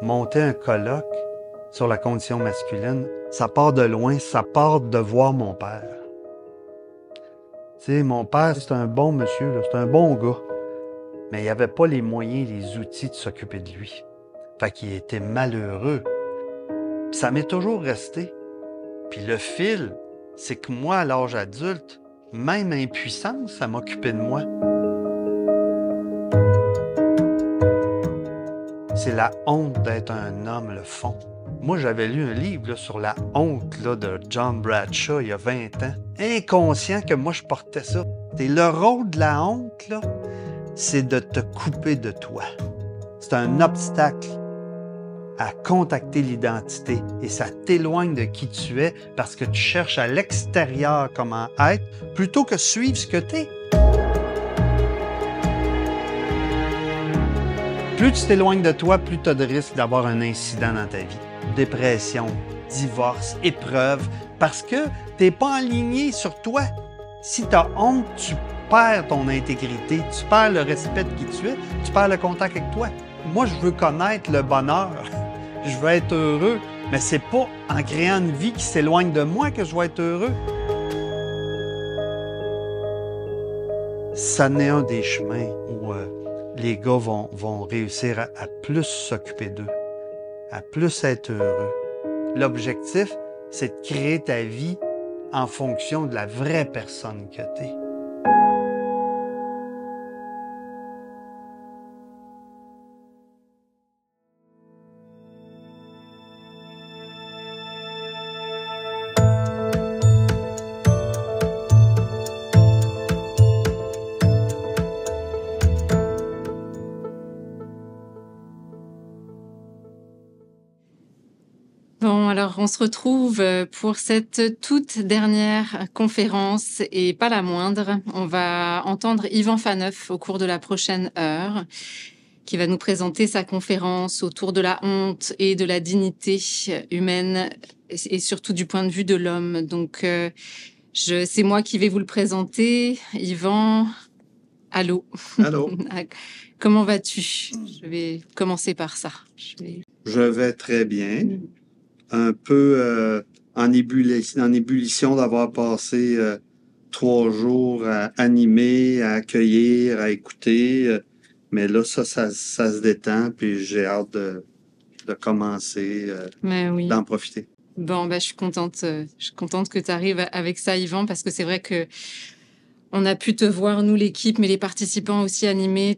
monter un colloque sur la condition masculine, ça part de loin, ça part de voir mon père. Tu sais, mon père, c'est un bon monsieur, là, c'est un bon gars, mais il n'avait pas les moyens, les outils de s'occuper de lui. Fait qu'il était malheureux. Puis ça m'est toujours resté. Puis le fil, c'est que moi, à l'âge adulte, même impuissance, ça m'occupait de moi. C'est la honte d'être un homme, le fond. Moi, j'avais lu un livre là, sur la honte là, de John Bradshaw il y a 20 ans. Inconscient que moi, je portais ça. Et le rôle de la honte, là, c'est de te couper de toi. C'est un obstacle à contacter l'identité et ça t'éloigne de qui tu es parce que tu cherches à l'extérieur comment être plutôt que suivre ce que tu es. Plus tu t'éloignes de toi, plus tu as de risques d'avoir un incident dans ta vie. Dépression, divorce, épreuve, parce que tu n'es pas aligné sur toi. Si tu as honte, tu perds ton intégrité, tu perds le respect de qui tu es, tu perds le contact avec toi. Moi, je veux connaître le bonheur, je veux être heureux, mais c'est pas en créant une vie qui s'éloigne de moi que je vais être heureux. Ça n'est un des chemins où les gars vont réussir à plus s'occuper d'eux, à plus être heureux. L'objectif, c'est de créer ta vie en fonction de la vraie personne que tu es. Bon, alors on se retrouve pour cette toute dernière conférence et pas la moindre. On va entendre Yvan Phaneuf au cours de la prochaine heure qui va nous présenter sa conférence autour de la honte et de la dignité humaine et surtout du point de vue de l'homme. Donc, c'est moi qui vais vous le présenter. Yvan, allô. Allô. Comment vas-tu? Je vais commencer par ça. Je vais très bien. Un peu en ébullition d'avoir passé 3 jours à animer, à accueillir, à écouter. Mais là, ça se détend, puis j'ai hâte de commencer, d'en profiter. Bon, je suis contente que tu arrives avec ça, Yvan, parce que c'est vrai que on a pu te voir, nous, l'équipe, mais les participants aussi animés.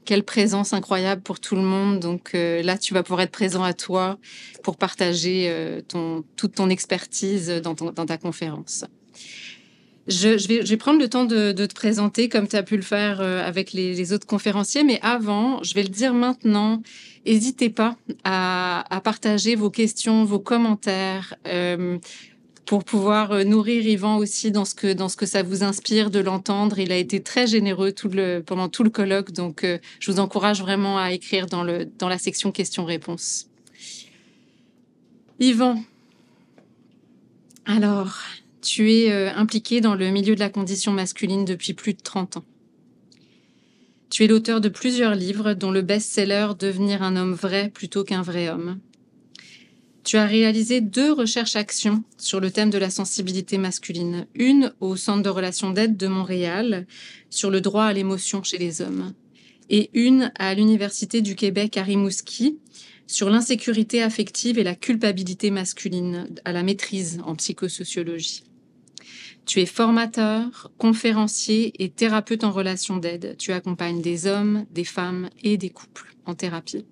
Quelle présence incroyable pour tout le monde. Donc là, tu vas pouvoir être présent à toi pour partager toute ton expertise dans ta conférence. Je vais prendre le temps de te présenter comme tu as pu le faire avec les autres conférenciers. Mais avant, je vais le dire maintenant, n'hésitez pas à partager vos questions, vos commentaires, pour pouvoir nourrir Yvan aussi dans ce que ça vous inspire de l'entendre. Il a été très généreux pendant tout le colloque, donc je vous encourage vraiment à écrire dans la section questions-réponses. Yvan, alors, tu es impliqué dans le milieu de la condition masculine depuis plus de 30 ans. Tu es l'auteur de plusieurs livres, dont le best-seller « Devenir un homme vrai plutôt qu'un vrai homme ». Tu as réalisé 2 recherches-actions sur le thème de la sensibilité masculine. Une au Centre de relations d'aide de Montréal sur le droit à l'émotion chez les hommes. Et une à l'Université du Québec à Rimouski sur l'insécurité affective et la culpabilité masculine à la maîtrise en psychosociologie. Tu es formateur, conférencier et thérapeute en relations d'aide. Tu accompagnes des hommes, des femmes et des couples en thérapie.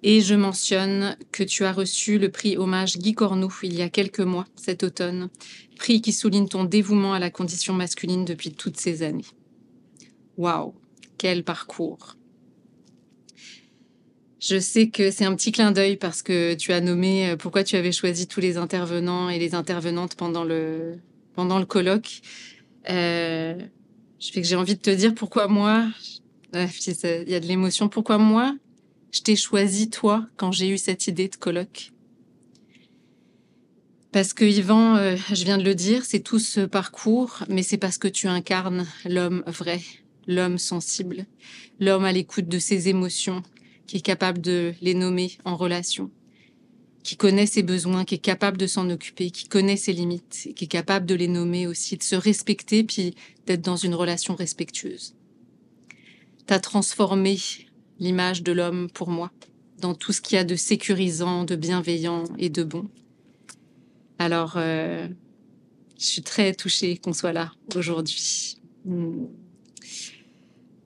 Et je mentionne que tu as reçu le prix Hommage Guy Corneau il y a quelques mois, cet automne, prix qui souligne ton dévouement à la condition masculine depuis toutes ces années. Waouh, quel parcours! Je sais que c'est un petit clin d'œil parce que tu as nommé pourquoi tu avais choisi tous les intervenants et les intervenantes pendant le colloque. J'ai envie de te dire pourquoi moi, il y a de l'émotion, pourquoi moi je t'ai choisi, toi, quand j'ai eu cette idée de colloque. Parce que, Yvan, je viens de le dire, c'est tout ce parcours, mais c'est parce que tu incarnes l'homme vrai, l'homme sensible, l'homme à l'écoute de ses émotions qui est capable de les nommer en relation, qui connaît ses besoins, qui est capable de s'en occuper, qui connaît ses limites, et qui est capable de les nommer aussi, de se respecter, puis d'être dans une relation respectueuse. T'as transformé l'image de l'homme pour moi, dans tout ce qu'il y a de sécurisant, de bienveillant et de bon. Alors, je suis très touchée qu'on soit là aujourd'hui.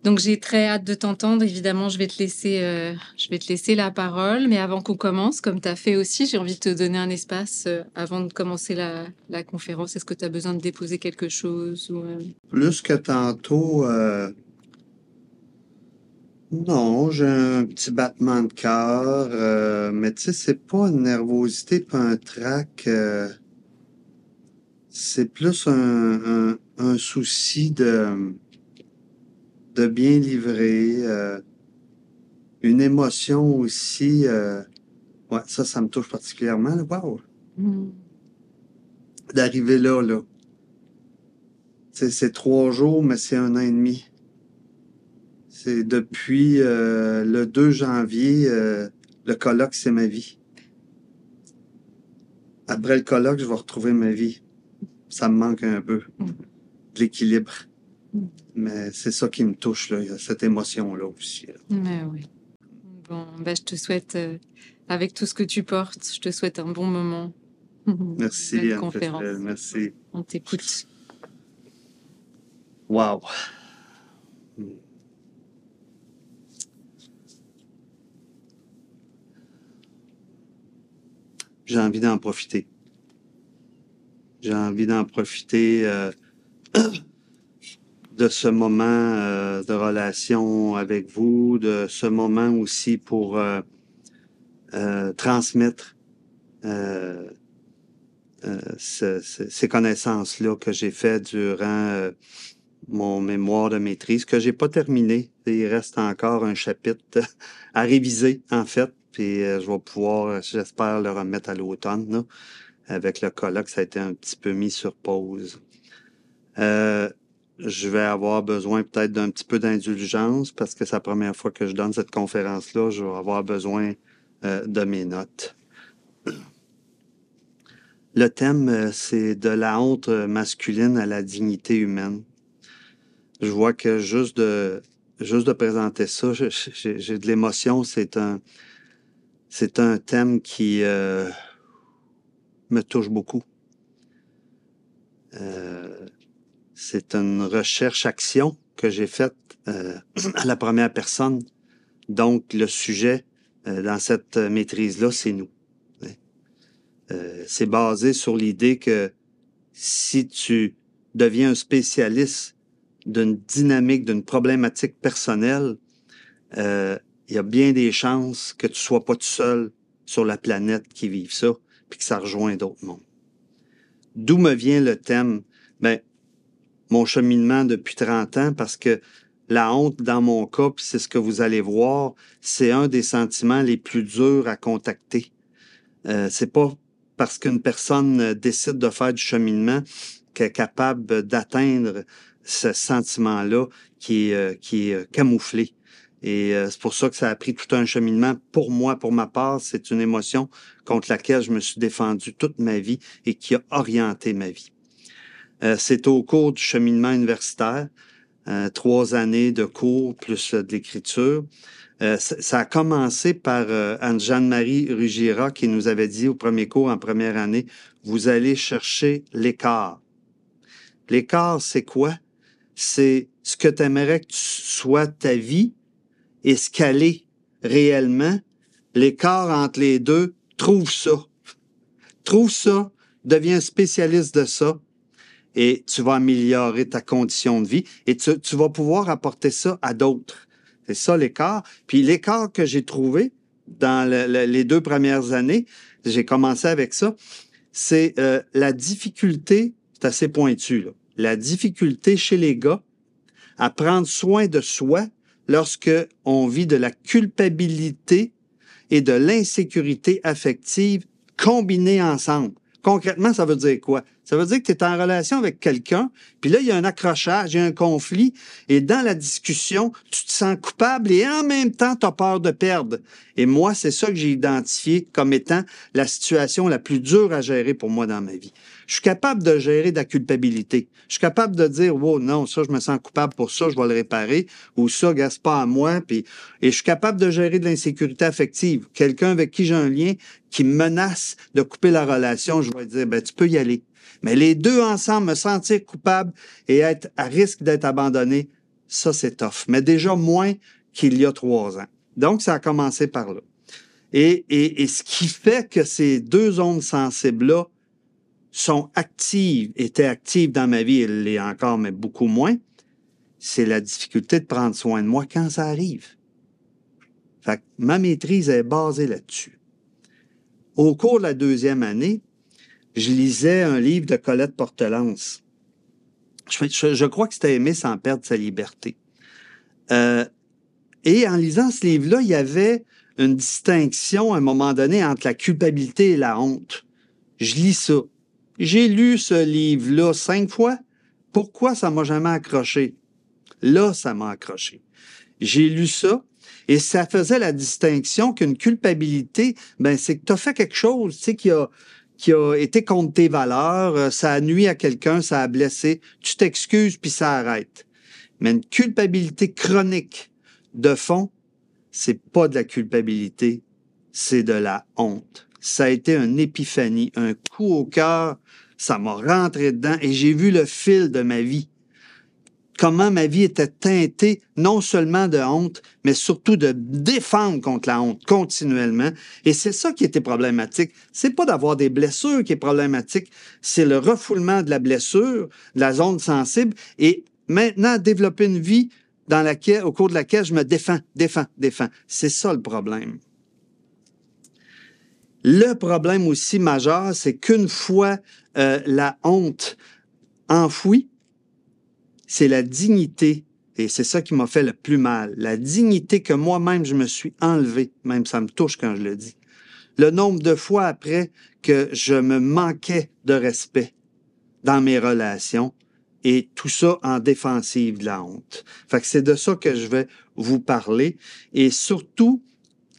Donc, j'ai très hâte de t'entendre. Évidemment, je vais te laisser la parole. Mais avant qu'on commence, comme tu as fait aussi, j'ai envie de te donner un espace avant de commencer la conférence. Est-ce que tu as besoin de déposer quelque chose ou, Plus que tantôt, non, j'ai un petit battement de cœur, mais tu sais, c'est pas une nervosité pas un trac. C'est plus un souci de bien livrer, une émotion aussi. Ouais, ça me touche particulièrement. Là. Wow! D'arriver là. Tu sais, c'est 3 jours, mais c'est 1 an et demi. C'est depuis le 2 janvier, le colloque, c'est ma vie. Après le colloque, je vais retrouver ma vie. Ça me manque un peu, de l'équilibre. Mais c'est ça qui me touche, là. Il y a cette émotion-là aussi. Là. Mais oui. Bon, ben, je te souhaite, avec tout ce que tu portes, je te souhaite un bon moment. Merci, Belle Anne conférence. Pétrel, merci. On t'écoute. Wow! J'ai envie d'en profiter. J'ai envie d'en profiter de ce moment de relation avec vous, de ce moment aussi pour transmettre ces connaissances-là que j'ai faites durant mon mémoire de maîtrise, que j'ai pas terminé. Il reste encore un chapitre à réviser, en fait. Puis je vais pouvoir, j'espère, le remettre à l'automne. Là. Avec le colloque, ça a été un petit peu mis sur pause. Je vais avoir besoin peut-être d'un petit peu d'indulgence parce que c'est la première fois que je donne cette conférence-là. Je vais avoir besoin de mes notes. Le thème, c'est de la honte masculine à la dignité humaine. Je vois que juste de présenter ça, j'ai de l'émotion. C'est un thème qui me touche beaucoup. C'est une recherche-action que j'ai faite à la première personne. Donc, le sujet dans cette maîtrise-là, c'est nous. C'est basé sur l'idée que si tu deviens un spécialiste d'une dynamique, d'une problématique personnelle, il y a bien des chances que tu sois pas tout seul sur la planète qui vive ça, puis que ça rejoint d'autres mondes. D'où me vient le thème? Ben, mon cheminement depuis 30 ans, parce que la honte, dans mon cas, puis c'est ce que vous allez voir, c'est un des sentiments les plus durs à contacter. C'est pas parce qu'une personne décide de faire du cheminement qu'elle est capable d'atteindre ce sentiment-là qui est camouflé. Et c'est pour ça que ça a pris tout un cheminement. Pour moi, pour ma part, c'est une émotion contre laquelle je me suis défendu toute ma vie et qui a orienté ma vie. C'est au cours du cheminement universitaire, 3 années de cours plus de l'écriture. Ça a commencé par Anne-Jeanne-Marie Rugira qui nous avait dit au premier cours en première année, vous allez chercher l'écart. L'écart, c'est quoi? C'est ce que tu aimerais que tu sois ta vie et ce qu'elle est réellement. L'écart entre les deux, trouve ça. Trouve ça, deviens spécialiste de ça et tu vas améliorer ta condition de vie et tu vas pouvoir apporter ça à d'autres. C'est ça l'écart. Puis l'écart que j'ai trouvé dans les 2 premières années, j'ai commencé avec ça, c'est la difficulté, c'est assez pointu, là, la difficulté chez les gars à prendre soin de soi lorsque on vit de la culpabilité et de l'insécurité affective combinées ensemble. Concrètement, ça veut dire quoi? Ça veut dire que tu es en relation avec quelqu'un, puis là, il y a un accrochage, il y a un conflit, et dans la discussion, tu te sens coupable et en même temps, tu as peur de perdre. Et moi, c'est ça que j'ai identifié comme étant la situation la plus dure à gérer pour moi dans ma vie. Je suis capable de gérer de la culpabilité. Je suis capable de dire, wow, non, ça, je me sens coupable pour ça, je vais le réparer, ou ça, gars, c'est pas à moi, et je suis capable de gérer de l'insécurité affective. Quelqu'un avec qui j'ai un lien qui me menace de couper la relation, je vais dire, ben, tu peux y aller. Mais les deux ensemble, me sentir coupable et être à risque d'être abandonné, ça, c'est tough. Mais déjà moins qu'il y a 3 ans. Donc, ça a commencé par là. Et ce qui fait que ces deux zones sensibles-là étaient actives dans ma vie, elle l'est encore, mais beaucoup moins, c'est la difficulté de prendre soin de moi quand ça arrive. Fait que ma maîtrise est basée là-dessus. Au cours de la 2e année, je lisais un livre de Colette Portelance. Je crois que c'était Aimer sans perdre sa liberté. Et en lisant ce livre-là, il y avait une distinction à un moment donné entre la culpabilité et la honte. Je lis ça. J'ai lu ce livre-là 5 fois. Pourquoi ça m'a jamais accroché? Là, ça m'a accroché. J'ai lu ça et ça faisait la distinction qu'une culpabilité, ben c'est que tu as fait quelque chose, tu sais, qui a été contre tes valeurs, ça a nui à quelqu'un, ça a blessé, tu t'excuses puis ça arrête. Mais une culpabilité chronique de fond, c'est pas de la culpabilité, c'est de la honte. Ça a été une épiphanie, un coup au cœur, ça m'a rentré dedans et j'ai vu le fil de ma vie. Comment ma vie était teintée non seulement de honte, mais surtout de défendre contre la honte continuellement. Et c'est ça qui était problématique. C'est pas d'avoir des blessures qui est problématique, c'est le refoulement de la blessure, de la zone sensible, et maintenant développer une vie au cours de laquelle je me défends. C'est ça le problème. Le problème aussi majeur, c'est qu'une fois la honte enfouie, c'est la dignité, et c'est ça qui m'a fait le plus mal, la dignité que moi-même je me suis enlevée, même ça me touche quand je le dis. Le nombre de fois après que je me manquais de respect dans mes relations, et tout ça en défensive de la honte. Fait que c'est de ça que je vais vous parler, et surtout,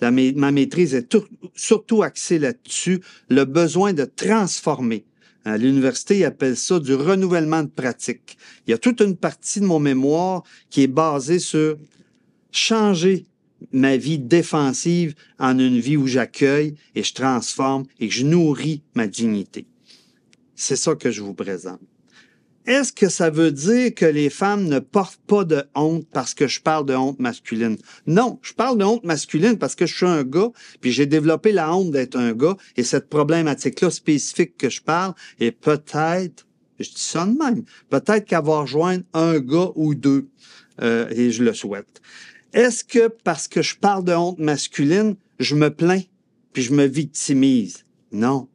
ma maîtrise est surtout axée là-dessus, le besoin de transformer. À l'université, ils appellent ça du renouvellement de pratique. Il y a toute une partie de mon mémoire qui est basée sur changer ma vie défensive en une vie où j'accueille et je transforme et que je nourris ma dignité. C'est ça que je vous présente. Est-ce que ça veut dire que les femmes ne portent pas de honte parce que je parle de honte masculine? Non, je parle de honte masculine parce que je suis un gars, puis j'ai développé la honte d'être un gars, et cette problématique-là spécifique que je parle, et peut-être, je dis ça de même, peut-être qu'avoir rejoint un gars ou deux, et je le souhaite. Est-ce que parce que je parle de honte masculine, je me plains, puis je me victimise? Non.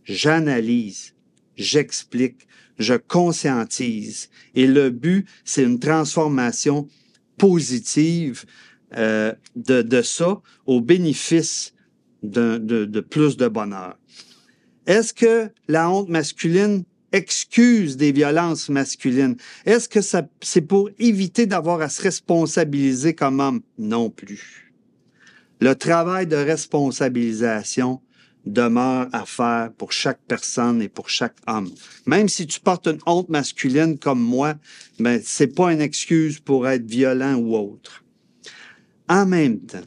J'analyse, j'explique, je conscientise. Et le but, c'est une transformation positive de ça au bénéfice de plus de bonheur. Est-ce que la honte masculine excuse des violences masculines? Est-ce que c'est pour éviter d'avoir à se responsabiliser comme homme? Non plus. Le travail de responsabilisation demeure à faire pour chaque personne et pour chaque homme. Même si tu portes une honte masculine comme moi, ben, c'est pas une excuse pour être violent ou autre. En même temps,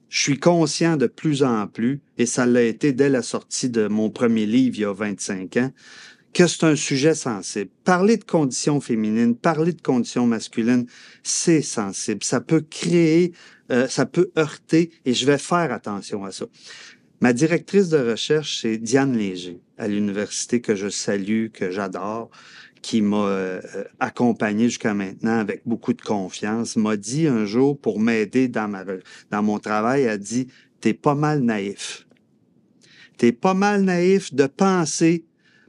je suis conscient de plus en plus, et ça l'a été dès la sortie de mon premier livre il y a 25 ans, que c'est un sujet sensible. Parler de conditions féminines, parler de conditions masculines, c'est sensible. Ça peut créer, ça peut heurter, et je vais faire attention à ça. Ma directrice de recherche, c'est Diane Léger, à l'université, que je salue, que j'adore, qui m'a accompagné jusqu'à maintenant avec beaucoup de confiance, m'a dit un jour, pour m'aider dans mon travail, elle a dit « T'es pas mal naïf. T'es pas mal naïf de penser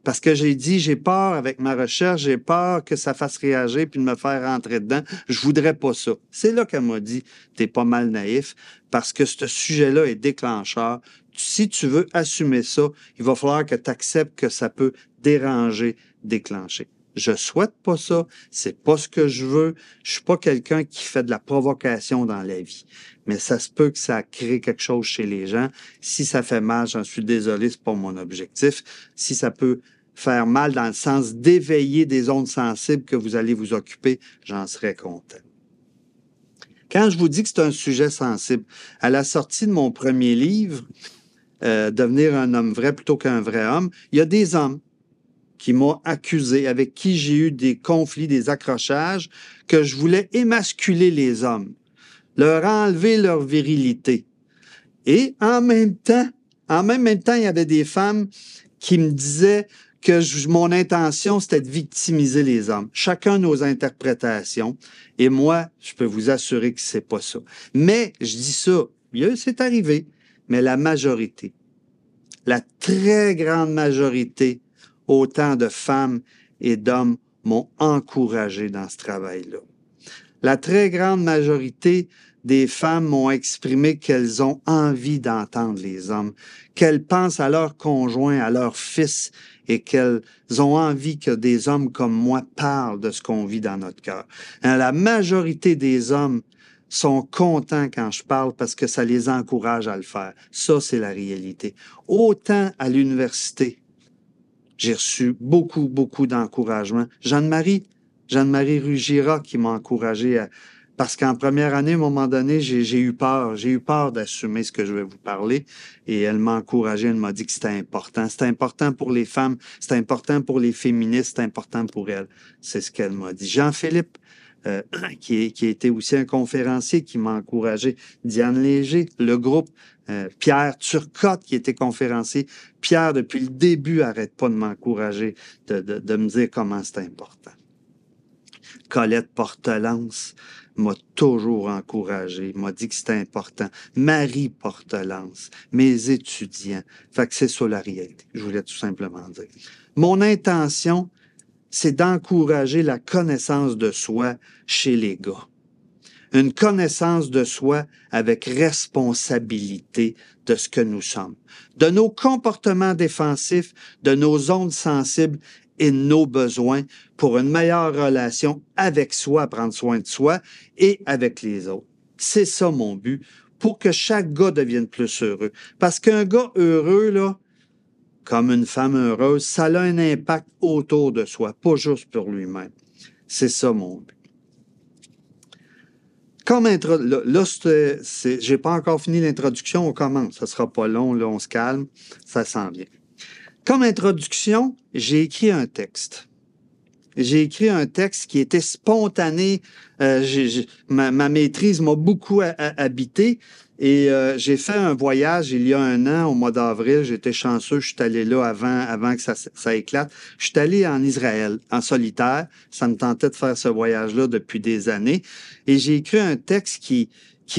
Parce que j'ai peur avec ma recherche, j'ai peur que ça fasse réagir puis de me faire rentrer dedans. Je voudrais pas ça. C'est là qu'elle m'a dit, t'es pas mal naïf parce que ce sujet-là est déclencheur. Si tu veux assumer ça, il va falloir que tu acceptes que ça peut déranger, déclencher. Je souhaite pas ça, c'est pas ce que je veux. Je suis pas quelqu'un qui fait de la provocation dans la vie. Mais ça se peut que ça crée quelque chose chez les gens. Si ça fait mal, j'en suis désolé, c'est pas mon objectif. Si ça peut faire mal dans le sens d'éveiller des ondes sensibles que vous allez vous occuper, j'en serais content. Quand je vous dis que c'est un sujet sensible, à la sortie de mon premier livre, Devenir un homme vrai plutôt qu'un vrai homme, il y a des hommes qui m'ont accusé, avec qui j'ai eu des conflits, des accrochages, que je voulais émasculer les hommes, leur enlever leur virilité. Et en même temps, il y avait des femmes qui me disaient que mon intention, c'était de victimiser les hommes. Chacun nos interprétations. Et moi, je peux vous assurer que c'est pas ça. Mais, je dis ça, c'est arrivé. Mais la majorité, la très grande majorité, autant de femmes et d'hommes m'ont encouragé dans ce travail-là. La très grande majorité des femmes m'ont exprimé qu'elles ont envie d'entendre les hommes, qu'elles pensent à leurs conjoints, à leurs fils, et qu'elles ont envie que des hommes comme moi parlent de ce qu'on vit dans notre cœur. La majorité des hommes sont contents quand je parle parce que ça les encourage à le faire. Ça, c'est la réalité. Autant à l'université, j'ai reçu beaucoup, beaucoup d'encouragement. Jeanne-Marie Rugira qui m'a encouragé parce qu'en première année, à un moment donné, j'ai eu peur. J'ai eu peur d'assumer ce que je vais vous parler. Et elle m'a encouragé, elle m'a dit que c'était important. C'était important pour les femmes, c'était important pour les féministes, c'était important pour elles. C'est ce qu'elle m'a dit. Jean-Philippe, qui était aussi un conférencier qui m'a encouragé. Diane Léger, le groupe. Pierre Turcotte, qui était conférencier. Pierre, depuis le début, arrête pas de m'encourager, de me dire comment c'est important. Colette Portelance m'a toujours encouragé, m'a dit que c'était important. Marie Portelance, mes étudiants. Fait que c'est ça la réalité, je voulais tout simplement dire. Mon intention, c'est d'encourager la connaissance de soi chez les gars. Une connaissance de soi avec responsabilité de ce que nous sommes, de nos comportements défensifs, de nos ondes sensibles et de nos besoins pour une meilleure relation avec soi, prendre soin de soi et avec les autres. C'est ça mon but, pour que chaque gars devienne plus heureux. Parce qu'un gars heureux, là, comme une femme heureuse, ça a un impact autour de soi, pas juste pour lui-même. C'est ça mon but. Comme j'ai pas encore fini l'introduction, on commence. Ça sera pas long, là, on se calme, ça s'en vient. Comme introduction, j'ai écrit un texte. J'ai écrit un texte qui était spontané. Ma maîtrise m'a beaucoup habité et j'ai fait un voyage il y a 1 an, au mois d'avril. J'étais chanceux, je suis allé là avant que ça éclate. Je suis allé en Israël, en solitaire. Ça me tentait de faire ce voyage-là depuis des années. Et j'ai écrit un texte qui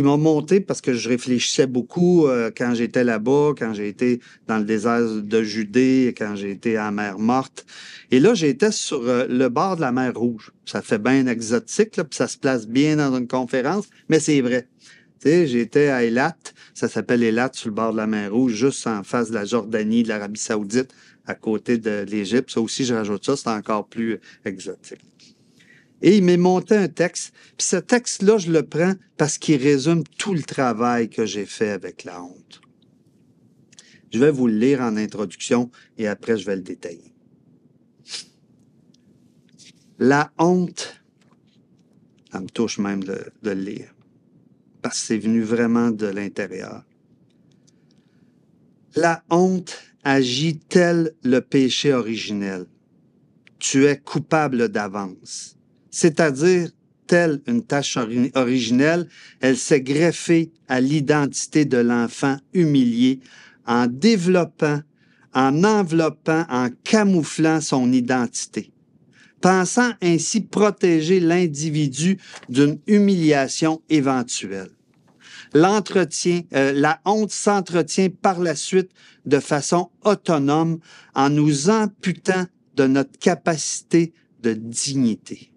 m'a monté parce que je réfléchissais beaucoup quand j'étais là-bas, quand j'ai été dans le désert de Judée, quand j'ai été à la mer Morte. Et là, j'étais sur le bord de la mer Rouge. Ça fait bien exotique, là, puis ça se place bien dans une conférence, mais c'est vrai. Tu sais, j'étais à Eilat, ça s'appelle Eilat, sur le bord de la mer Rouge, juste en face de la Jordanie, de l'Arabie Saoudite, à côté de l'Égypte. Ça aussi, je rajoute ça, c'est encore plus exotique. Et il m'est monté un texte. Puis ce texte-là, je le prends parce qu'il résume tout le travail que j'ai fait avec la honte. Je vais vous le lire en introduction et après, je vais le détailler. La honte, ça me touche même de le lire, parce que c'est venu vraiment de l'intérieur. La honte agit tel le péché originel. Tu es coupable d'avance. C'est-à-dire, telle une tâche originelle, elle s'est greffée à l'identité de l'enfant humilié en développant, en enveloppant, en camouflant son identité, pensant ainsi protéger l'individu d'une humiliation éventuelle. La honte s'entretient par la suite de façon autonome en nous amputant de notre capacité de dignité.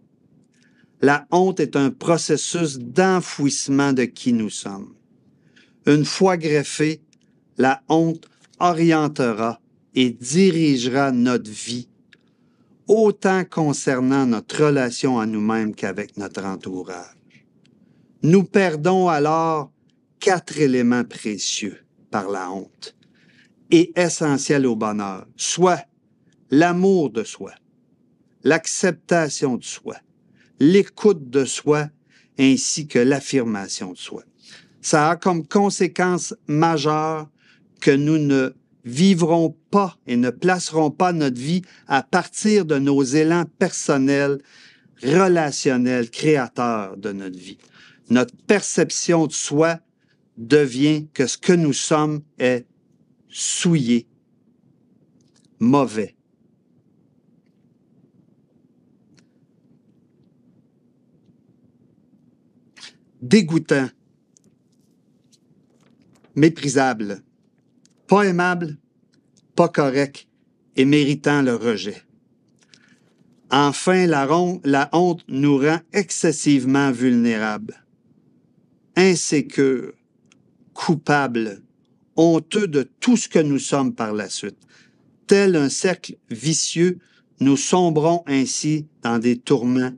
La honte est un processus d'enfouissement de qui nous sommes. Une fois greffée, la honte orientera et dirigera notre vie, autant concernant notre relation à nous-mêmes qu'avec notre entourage. Nous perdons alors 4 éléments précieux par la honte et essentiels au bonheur, soit l'amour de soi, l'acceptation de soi, l'écoute de soi, ainsi que l'affirmation de soi. Ça a comme conséquence majeure que nous ne vivrons pas et ne placerons pas notre vie à partir de nos élans personnels, relationnels, créateurs de notre vie. Notre perception de soi devient que ce que nous sommes est souillé, mauvais. Dégoûtant, méprisable, pas aimable, pas correct et méritant le rejet. Enfin, la honte nous rend excessivement vulnérables, insécures, coupables, honteux de tout ce que nous sommes par la suite. Tel un cercle vicieux, nous sombrons ainsi dans des tourments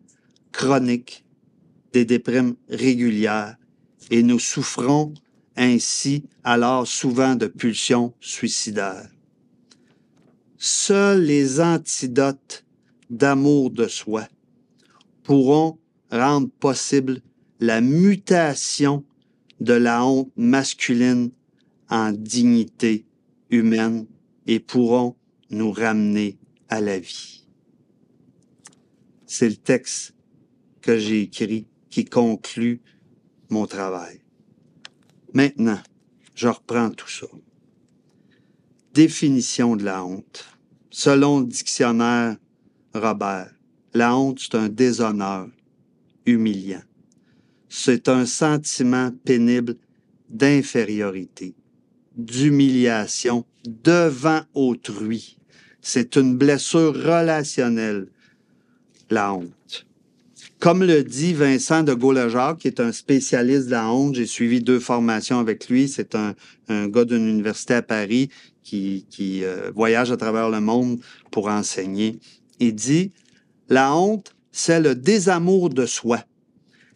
chroniques, des déprimes régulières, et nous souffrons ainsi alors souvent de pulsions suicidaires. Seuls les antidotes d'amour de soi pourront rendre possible la mutation de la honte masculine en dignité humaine et pourront nous ramener à la vie. C'est le texte que j'ai écrit qui conclut mon travail. Maintenant, je reprends tout ça. Définition de la honte. Selon le dictionnaire Robert, la honte, c'est un déshonneur humiliant. C'est un sentiment pénible d'infériorité, d'humiliation devant autrui. C'est une blessure relationnelle, la honte. Comme le dit Vincent de Gaulle-Jacques, qui est un spécialiste de la honte, j'ai suivi 2 formations avec lui. C'est un gars d'une université à Paris qui voyage à travers le monde pour enseigner. Il dit, la honte, c'est le désamour de soi.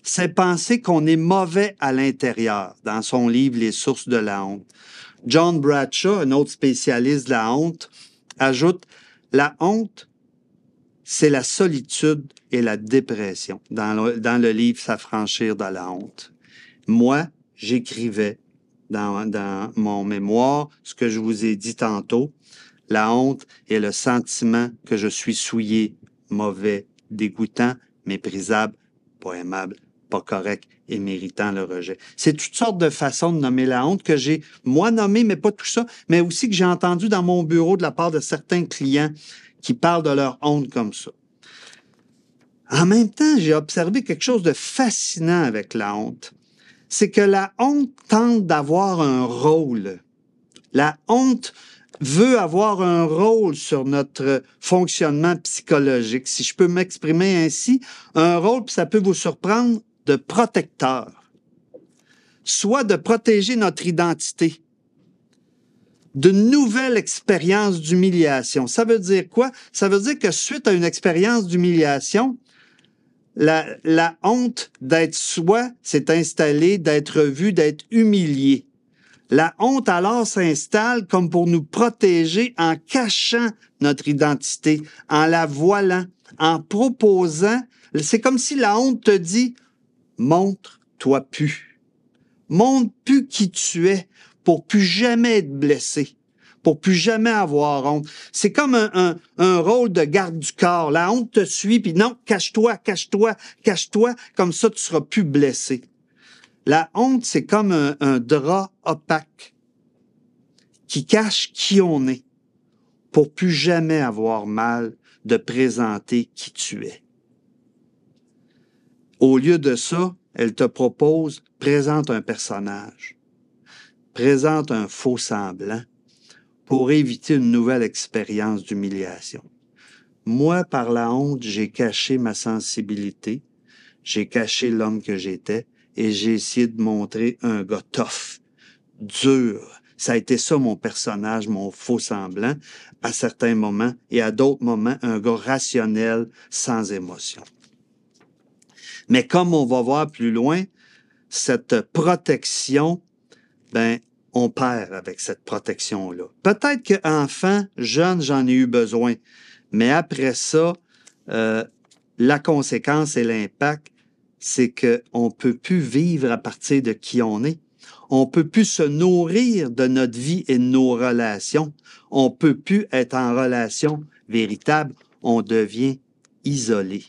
C'est penser qu'on est mauvais à l'intérieur, dans son livre « Les sources de la honte ». John Bradshaw, un autre spécialiste de la honte, ajoute, la honte, c'est la solitude et la dépression, dans le livre « S'affranchir de la honte ». Moi, j'écrivais dans mon mémoire ce que je vous ai dit tantôt. La honte est le sentiment que je suis souillé, mauvais, dégoûtant, méprisable, pas aimable, pas correct et méritant le rejet. C'est toutes sortes de façons de nommer la honte que j'ai, moi, nommé, mais pas tout ça, mais aussi que j'ai entendu dans mon bureau de la part de certains clients qui parlent de leur honte comme ça. En même temps, j'ai observé quelque chose de fascinant avec la honte. C'est que la honte tente d'avoir un rôle. La honte veut avoir un rôle sur notre fonctionnement psychologique. Si je peux m'exprimer ainsi, un rôle, puis ça peut vous surprendre, de protecteur. Soit de protéger notre identité d'une nouvelle expérience d'humiliation. Ça veut dire quoi? Ça veut dire que suite à une expérience d'humiliation, la honte d'être soi s'est installée, d'être vu, d'être humilié. La honte alors s'installe comme pour nous protéger en cachant notre identité, en la voilant, en proposant. C'est comme si la honte te dit « montre-toi plus. Montre plus qui tu es pour plus jamais être blessé, pour plus jamais avoir honte. » C'est comme un rôle de garde du corps. La honte te suit, puis non, cache-toi, cache-toi, cache-toi, comme ça tu seras plus blessé. La honte, c'est comme un drap opaque qui cache qui on est pour plus jamais avoir mal de présenter qui tu es. Au lieu de ça, elle te propose, présente un personnage, présente un faux semblant pour éviter une nouvelle expérience d'humiliation. Moi, par la honte, j'ai caché ma sensibilité, j'ai caché l'homme que j'étais et j'ai essayé de montrer un gars tough, dur. Ça a été ça mon personnage, mon faux semblant, à certains moments, et à d'autres moments, un gars rationnel, sans émotion. Mais comme on va voir plus loin, cette protection, ben, on perd avec cette protection-là. Peut-être qu'enfant, jeune, j'en ai eu besoin, mais après ça, la conséquence et l'impact, c'est qu'on ne peut plus vivre à partir de qui on est. On ne peut plus se nourrir de notre vie et de nos relations. On ne peut plus être en relation véritable. On devient isolé.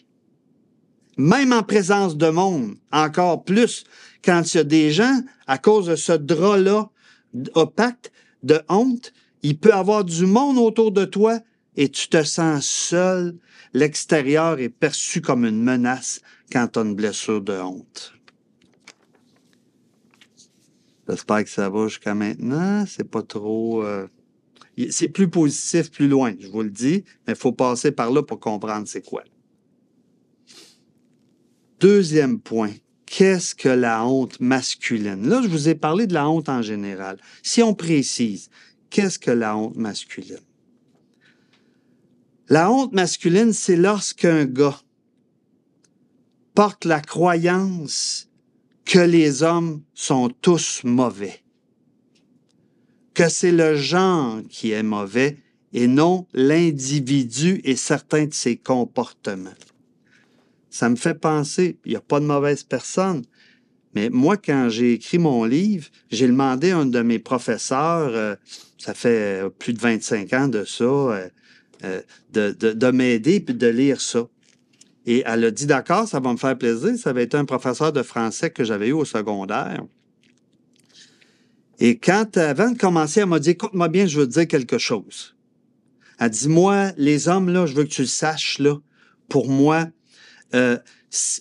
Même en présence de monde, encore plus, quand il y a des gens, à cause de ce drap-là opaque, de honte, il peut y avoir du monde autour de toi et tu te sens seul. L'extérieur est perçu comme une menace quand tu as une blessure de honte. J'espère que ça va jusqu'à maintenant. C'est pas trop... C'est plus positif plus loin, je vous le dis, mais il faut passer par là pour comprendre c'est quoi. Deuxième point, qu'est-ce que la honte masculine? Là, je vous ai parlé de la honte en général. Si on précise, qu'est-ce que la honte masculine? La honte masculine, c'est lorsqu'un gars porte la croyance que les hommes sont tous mauvais, que c'est le genre qui est mauvais et non l'individu et certains de ses comportements. Ça me fait penser, il n'y a pas de mauvaise personne, mais moi, quand j'ai écrit mon livre, j'ai demandé à un de mes professeurs, ça fait plus de 25 ans de ça, de m'aider et de lire ça. Et elle a dit, d'accord, ça va me faire plaisir. Ça avait été un professeur de français que j'avais eu au secondaire. Et quand, avant de commencer, elle m'a dit, écoute-moi bien, je veux te dire quelque chose. Elle dit, moi, les hommes, là, je veux que tu le saches, là, pour moi,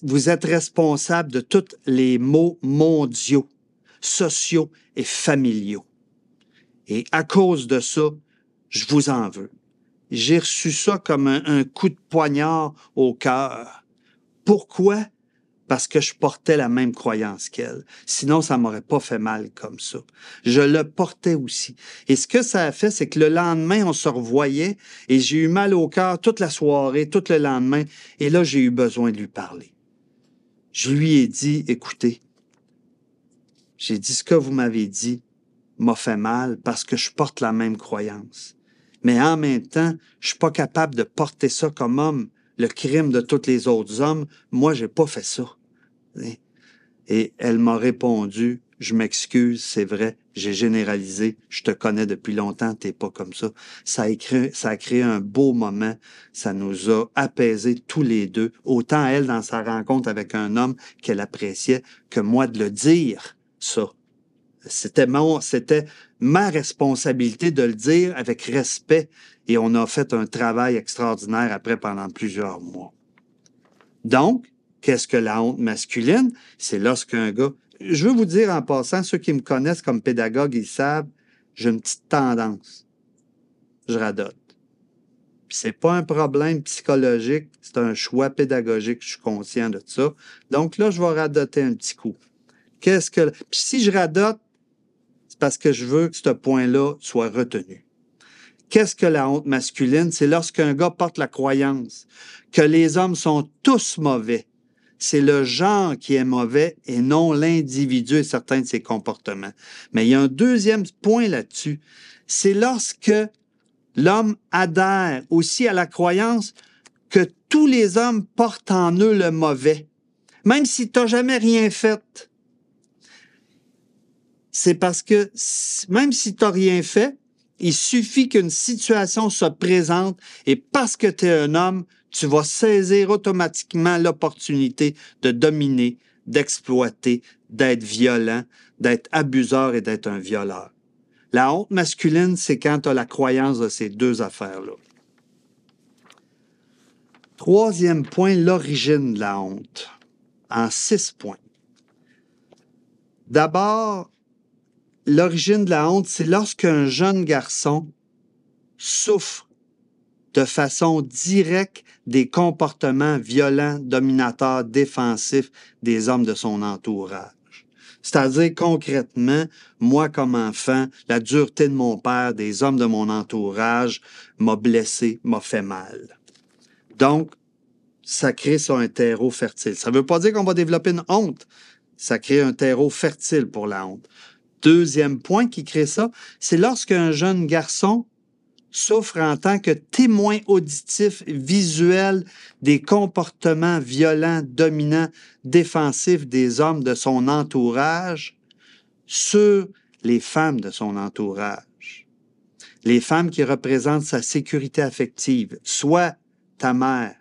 vous êtes responsables de tous les maux mondiaux, sociaux et familiaux. Et à cause de ça, je vous en veux. J'ai reçu ça comme un coup de poignard au cœur. Pourquoi? Parce que je portais la même croyance qu'elle. Sinon, ça m'aurait pas fait mal comme ça. Je le portais aussi. Et ce que ça a fait, c'est que le lendemain, on se revoyait et j'ai eu mal au cœur toute la soirée, tout le lendemain. Et là, j'ai eu besoin de lui parler. Je lui ai dit, écoutez, j'ai dit ce que vous m'avez dit m'a fait mal parce que je porte la même croyance. Mais en même temps, je suis pas capable de porter ça comme homme, le crime de tous les autres hommes. Moi, j'ai pas fait ça. Et elle m'a répondu, je m'excuse, c'est vrai, j'ai généralisé, je te connais depuis longtemps, t'es pas comme ça. Ça a créé un beau moment, ça nous a apaisés tous les deux, autant elle dans sa rencontre avec un homme qu'elle appréciait, que moi de le dire, ça. C'était ma responsabilité de le dire avec respect et on a fait un travail extraordinaire après pendant plusieurs mois. Donc, qu'est-ce que la honte masculine? C'est lorsqu'un gars... Je veux vous dire en passant, ceux qui me connaissent comme pédagogue, ils savent, j'ai une petite tendance. Je radote. Puis c'est pas un problème psychologique, c'est un choix pédagogique, je suis conscient de ça. Donc là, je vais radoter un petit coup. Puis si je radote, c'est parce que je veux que ce point-là soit retenu. Qu'est-ce que la honte masculine? C'est lorsqu'un gars porte la croyance que les hommes sont tous mauvais. C'est le genre qui est mauvais et non l'individu et certains de ses comportements. Mais il y a un deuxième point là-dessus. C'est lorsque l'homme adhère aussi à la croyance que tous les hommes portent en eux le mauvais. Même si tu n'as jamais rien fait. C'est parce que même si tu n'as rien fait, il suffit qu'une situation se présente et parce que tu es un homme, tu vas saisir automatiquement l'opportunité de dominer, d'exploiter, d'être violent, d'être abuseur et d'être un violeur. La honte masculine, c'est quand tu as la croyance de ces deux affaires-là. Troisième point, l'origine de la honte. En 6 points. D'abord, l'origine de la honte, c'est lorsqu'un jeune garçon souffre de façon directe des comportements violents, dominateurs, défensifs des hommes de son entourage. C'est-à-dire, concrètement, moi, comme enfant, la dureté de mon père, des hommes de mon entourage, m'a blessé, m'a fait mal. Donc, ça crée ça un terreau fertile. Ça ne veut pas dire qu'on va développer une honte. Ça crée un terreau fertile pour la honte. Deuxième point qui crée ça, c'est lorsqu'un jeune garçon souffre en tant que témoin auditif, visuel des comportements violents, dominants, défensifs des hommes de son entourage sur les femmes de son entourage. Les femmes qui représentent sa sécurité affective, soit ta mère,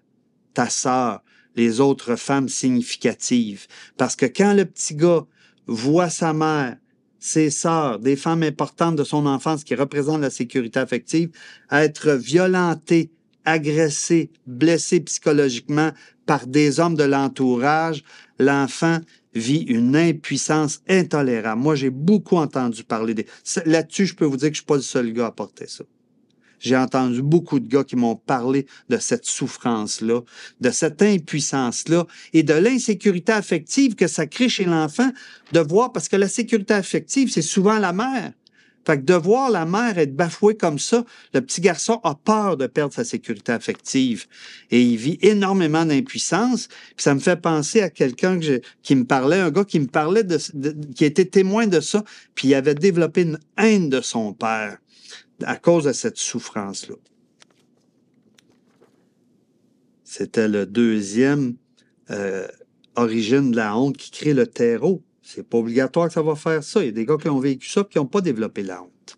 ta sœur, les autres femmes significatives. Parce que quand le petit gars voit sa mère, ses sœurs, des femmes importantes de son enfance qui représentent la sécurité affective, être violentées, agressées, blessées psychologiquement par des hommes de l'entourage, l'enfant vit une impuissance intolérable. Moi, j'ai beaucoup entendu parler des... Là-dessus, je peux vous dire que je ne suis pas le seul gars à porter ça. J'ai entendu beaucoup de gars qui m'ont parlé de cette souffrance-là, de cette impuissance-là et de l'insécurité affective que ça crée chez l'enfant de voir, parce que la sécurité affective, c'est souvent la mère. Fait que de voir la mère être bafouée comme ça, le petit garçon a peur de perdre sa sécurité affective et il vit énormément d'impuissance. Puis ça me fait penser à quelqu'un qui me parlait, un gars qui me parlait qui était témoin de ça, puis il avait développé une haine de son père à cause de cette souffrance-là. C'était le deuxième origine de la honte qui crée le terreau. C'est pas obligatoire que ça va faire ça. Il y a des gars qui ont vécu ça et qui n'ont pas développé la honte.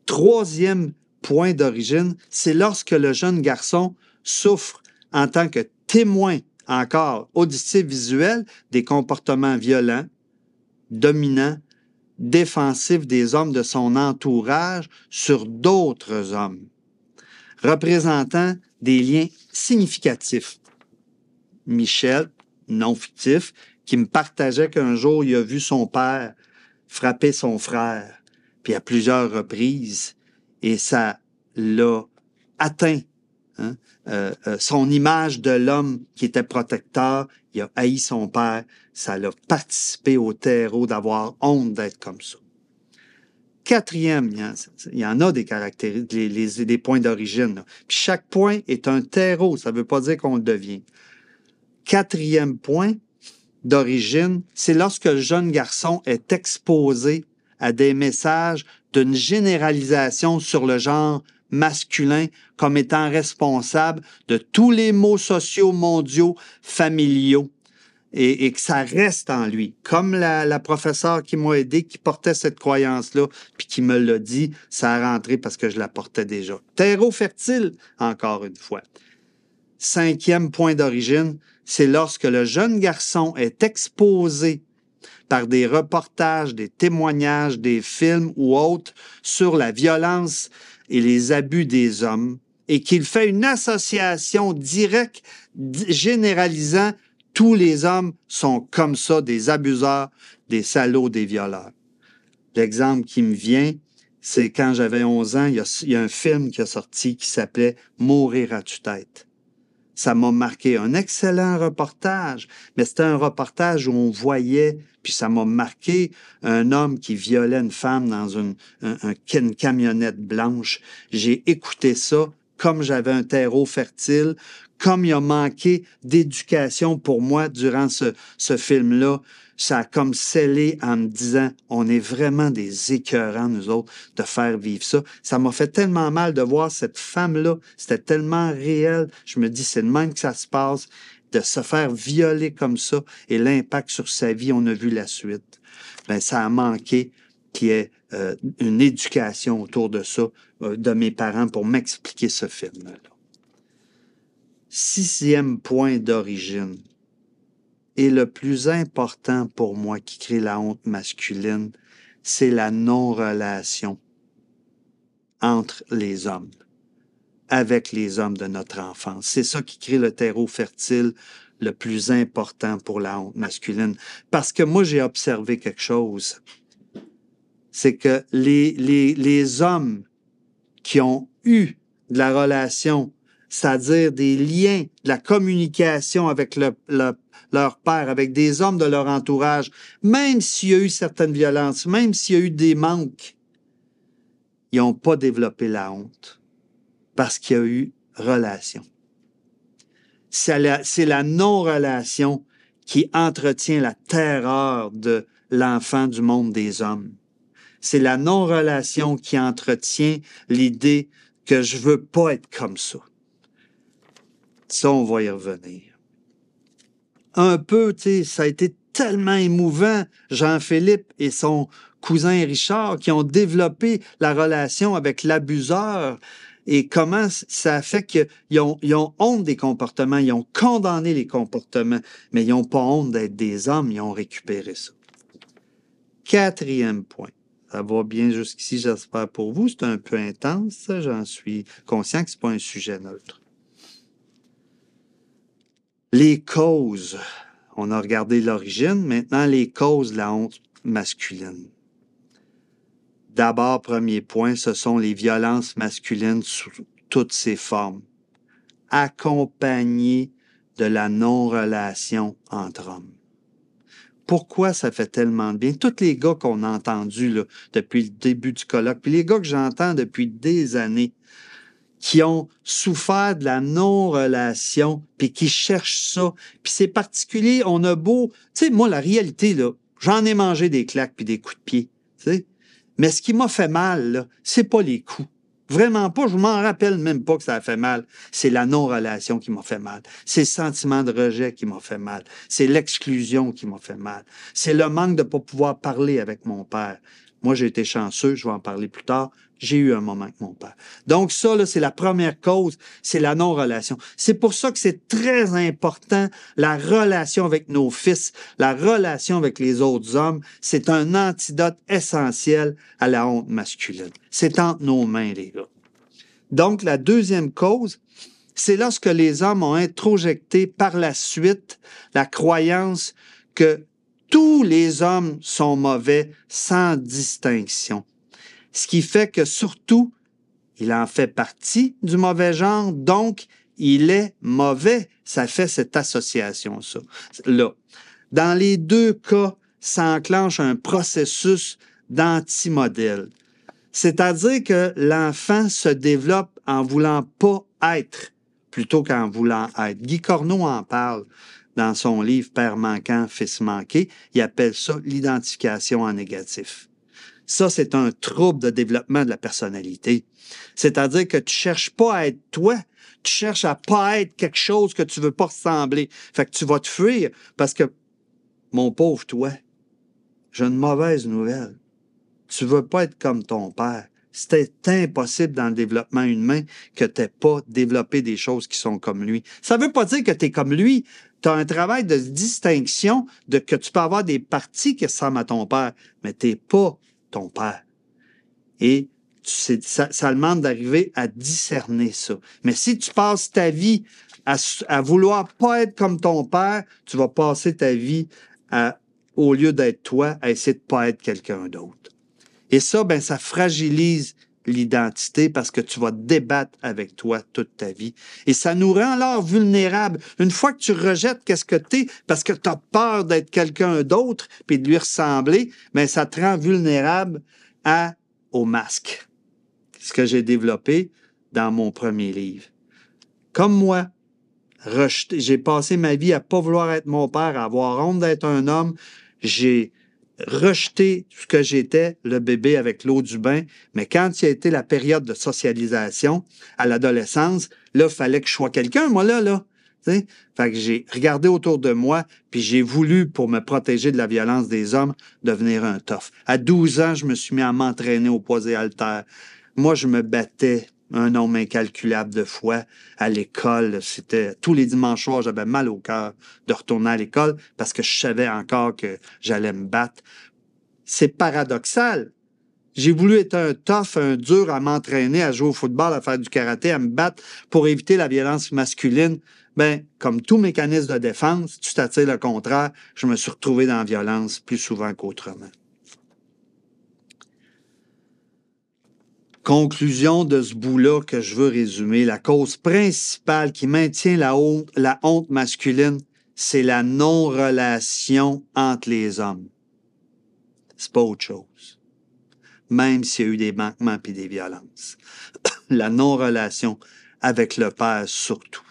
Troisième point d'origine, c'est lorsque le jeune garçon souffre en tant que témoin, encore auditif visuel, des comportements violents, dominants, défensif des hommes de son entourage sur d'autres hommes, représentant des liens significatifs. Michel, non fictif, qui me partageait qu'un jour, il a vu son père frapper son frère, puis à plusieurs reprises, et ça l'a atteint. Hein? Son image de l'homme qui était protecteur, il a haï son père, ça l'a participé au terreau d'avoir honte d'être comme ça. Quatrième, il y en a des caractéristiques, des points d'origine. Là. Puis chaque point est un terreau, ça ne veut pas dire qu'on le devient. Quatrième point d'origine, c'est lorsque le jeune garçon est exposé à des messages d'une généralisation sur le genre masculin comme étant responsable de tous les maux sociaux mondiaux, familiaux, et que ça reste en lui. Comme la professeure qui m'a aidé, qui portait cette croyance-là, puis qui me l'a dit, ça a rentré parce que je la portais déjà. Terreau fertile, encore une fois. Cinquième point d'origine, c'est lorsque le jeune garçon est exposé par des reportages, des témoignages, des films ou autres sur la violence et les abus des hommes et qu'il fait une association directe généralisant tous les hommes sont comme ça, des abuseurs, des salauds, des violeurs. L'exemple qui me vient, c'est quand j'avais 11 ans, il y a un film qui a sorti qui s'appelait « Mourir à tue-tête ». Ça m'a marqué. Un excellent reportage, mais c'était un reportage où on voyait, puis ça m'a marqué, un homme qui violait une femme dans une camionnette blanche. J'ai écouté ça comme j'avais un terreau fertile, comme il a manqué d'éducation pour moi durant ce film-là. Ça a comme scellé en me disant, on est vraiment des écœurants, nous autres, de faire vivre ça. Ça m'a fait tellement mal de voir cette femme-là. C'était tellement réel. Je me dis, c'est de même que ça se passe, de se faire violer comme ça et l'impact sur sa vie, on a vu la suite. Ben, ça a manqué qu'il y ait une éducation autour de ça, de mes parents pour m'expliquer ce film-là. Sixième point d'origine. Et le plus important pour moi qui crée la honte masculine, c'est la non-relation entre les hommes, avec les hommes de notre enfance. C'est ça qui crée le terreau fertile le plus important pour la honte masculine. Parce que moi, j'ai observé quelque chose. C'est que les hommes qui ont eu de la relation, c'est-à-dire des liens, de la communication avec leur père, avec des hommes de leur entourage, même s'il y a eu certaines violences, même s'il y a eu des manques, ils n'ont pas développé la honte parce qu'il y a eu relation. C'est la non-relation qui entretient la terreur de l'enfant du monde des hommes. C'est la non-relation qui entretient l'idée que je veux pas être comme ça. Ça, on va y revenir. Un peu, tu sais, ça a été tellement émouvant, Jean-Philippe et son cousin Richard, qui ont développé la relation avec l'abuseur et comment ça a fait qu'ils ont honte des comportements, ils ont condamné les comportements, mais ils n'ont pas honte d'être des hommes, ils ont récupéré ça. 4e point. Ça va bien jusqu'ici, j'espère pour vous. C'est un peu intense, j'en suis conscient que ce n'est pas un sujet neutre. Les causes. On a regardé l'origine, maintenant les causes de la honte masculine. D'abord, premier point, ce sont les violences masculines sous toutes ses formes, accompagnées de la non-relation entre hommes. Pourquoi ça fait tellement de bien? Tous les gars qu'on a entendus là, depuis le début du colloque, puis les gars que j'entends depuis des années, qui ont souffert de la non-relation, puis qui cherchent ça. Puis c'est particulier, on a beau... Tu sais, moi, la réalité, là, j'en ai mangé des claques puis des coups de pied, tu sais. Mais ce qui m'a fait mal, là, c'est pas les coups. Vraiment pas, je m'en rappelle même pas que ça a fait mal. C'est la non-relation qui m'a fait mal. C'est le sentiment de rejet qui m'a fait mal. C'est l'exclusion qui m'a fait mal. C'est le manque de pas pouvoir parler avec mon père. Moi, j'ai été chanceux, je vais en parler plus tard. J'ai eu un moment avec mon père. Donc ça, là, c'est la première cause, c'est la non-relation. C'est pour ça que c'est très important, la relation avec nos fils, la relation avec les autres hommes. C'est un antidote essentiel à la honte masculine. C'est entre nos mains, les gars. Donc, la deuxième cause, c'est lorsque les hommes ont introjecté par la suite la croyance que tous les hommes sont mauvais sans distinction. Ce qui fait que surtout, il en fait partie du mauvais genre, donc il est mauvais. Ça fait cette association, ça. Là. Dans les deux cas, ça enclenche un processus d'antimodèle. C'est-à-dire que l'enfant se développe en voulant pas être plutôt qu'en voulant être. Guy Corneau en parle dans son livre « Père manquant, fils manqué ». Il appelle ça l'identification en négatif. Ça, c'est un trouble de développement de la personnalité. C'est-à-dire que tu cherches pas à être toi, tu cherches à pas être quelque chose que tu veux pas ressembler. Fait que tu vas te fuir parce que, mon pauvre toi, j'ai une mauvaise nouvelle. Tu veux pas être comme ton père. C'était impossible dans le développement humain que tu n'aies pas développé des choses qui sont comme lui. Ça veut pas dire que tu es comme lui. Tu as un travail de distinction de que tu peux avoir des parties qui ressemblent à ton père, mais tu n'es pas ton père. Et ça demande d'arriver à discerner ça. Mais si tu passes ta vie à vouloir pas être comme ton père, tu vas passer ta vie au lieu d'être toi, à essayer de pas être quelqu'un d'autre. Et ça, ben, ça fragilise l'identité parce que tu vas te débattre avec toi toute ta vie. Et ça nous rend alors vulnérables. Une fois que tu rejettes qu'est-ce que t'es parce que tu as peur d'être quelqu'un d'autre puis de lui ressembler, ben, ça te rend vulnérable au masque. Ce que j'ai développé dans mon premier livre. Comme moi, j'ai passé ma vie à pas vouloir être mon père, à avoir honte d'être un homme. J'ai rejeté ce que j'étais, le bébé avec l'eau du bain, mais quand il a été la période de socialisation à l'adolescence, là, il fallait que je sois quelqu'un, moi, là. T'sais? Fait que j'ai regardé autour de moi, puis j'ai voulu, pour me protéger de la violence des hommes, devenir un tough. À 12 ans, je me suis mis à m'entraîner au poids et haltères. Moi, je me battais un nombre incalculable de fois à l'école. C'était tous les dimanches soirs, j'avais mal au cœur de retourner à l'école parce que je savais encore que j'allais me battre. C'est paradoxal. J'ai voulu être un tough, un dur à m'entraîner, à jouer au football, à faire du karaté, à me battre pour éviter la violence masculine. Ben, comme tout mécanisme de défense, tu t'attires le contraire, je me suis retrouvé dans la violence plus souvent qu'autrement. Conclusion de ce bout-là que je veux résumer, la cause principale qui maintient la honte masculine, c'est la non-relation entre les hommes. C'est pas autre chose. Même s'il y a eu des manquements et des violences. La non-relation avec le père surtout.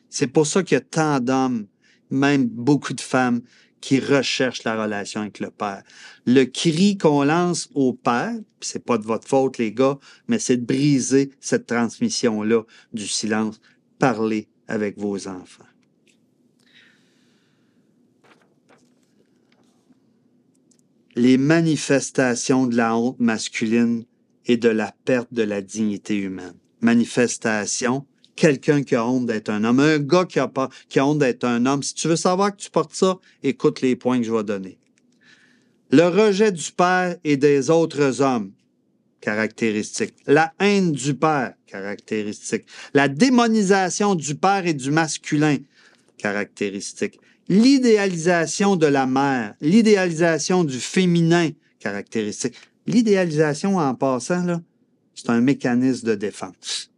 C'est pour ça qu'il y a tant d'hommes, même beaucoup de femmes, qui recherchent la relation avec le père. Le cri qu'on lance au père, puis c'est pas de votre faute, les gars, mais c'est de briser cette transmission-là du silence. Parlez avec vos enfants. Les manifestations de la honte masculine et de la perte de la dignité humaine. Manifestation, quelqu'un qui a honte d'être un homme, un gars qui a honte d'être un homme. Si tu veux savoir que tu portes ça, écoute les points que je vais donner. Le rejet du père et des autres hommes, caractéristique. La haine du père, caractéristique. La démonisation du père et du masculin, caractéristique. L'idéalisation de la mère, l'idéalisation du féminin, caractéristique. L'idéalisation, en passant, là, c'est un mécanisme de défense.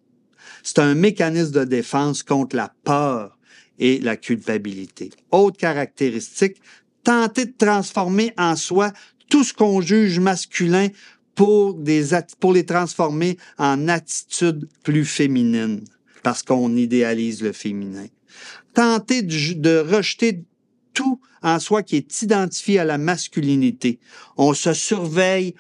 C'est un mécanisme de défense contre la peur et la culpabilité. Autre caractéristique, tenter de transformer en soi tout ce qu'on juge masculin pour les transformer en attitudes plus féminines, parce qu'on idéalise le féminin. Tenter de rejeter tout en soi qui est identifié à la masculinité. On se surveille,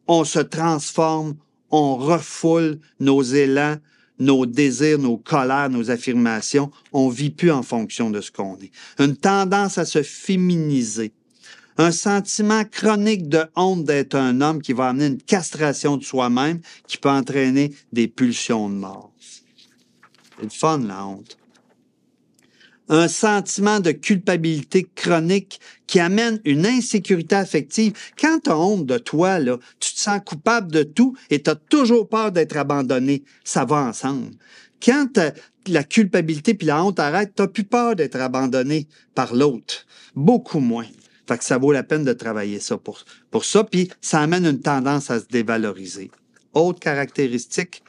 on se transforme, on refoule nos élans, nos désirs, nos colères, nos affirmations. On vit plus en fonction de ce qu'on est. Une tendance à se féminiser. Un sentiment chronique de honte d'être un homme qui va amener une castration de soi-même qui peut entraîner des pulsions de mort. C'est le fun, la honte. Un sentiment de culpabilité chronique qui amène une insécurité affective. Quand tu as honte de toi, là, tu te sens coupable de tout et tu as toujours peur d'être abandonné. Ça va ensemble. Quand la culpabilité puis la honte arrêtent, tu n'as plus peur d'être abandonné par l'autre. Beaucoup moins. Fait que ça vaut la peine de travailler ça pour ça, puis ça amène une tendance à se dévaloriser. Autre caractéristique,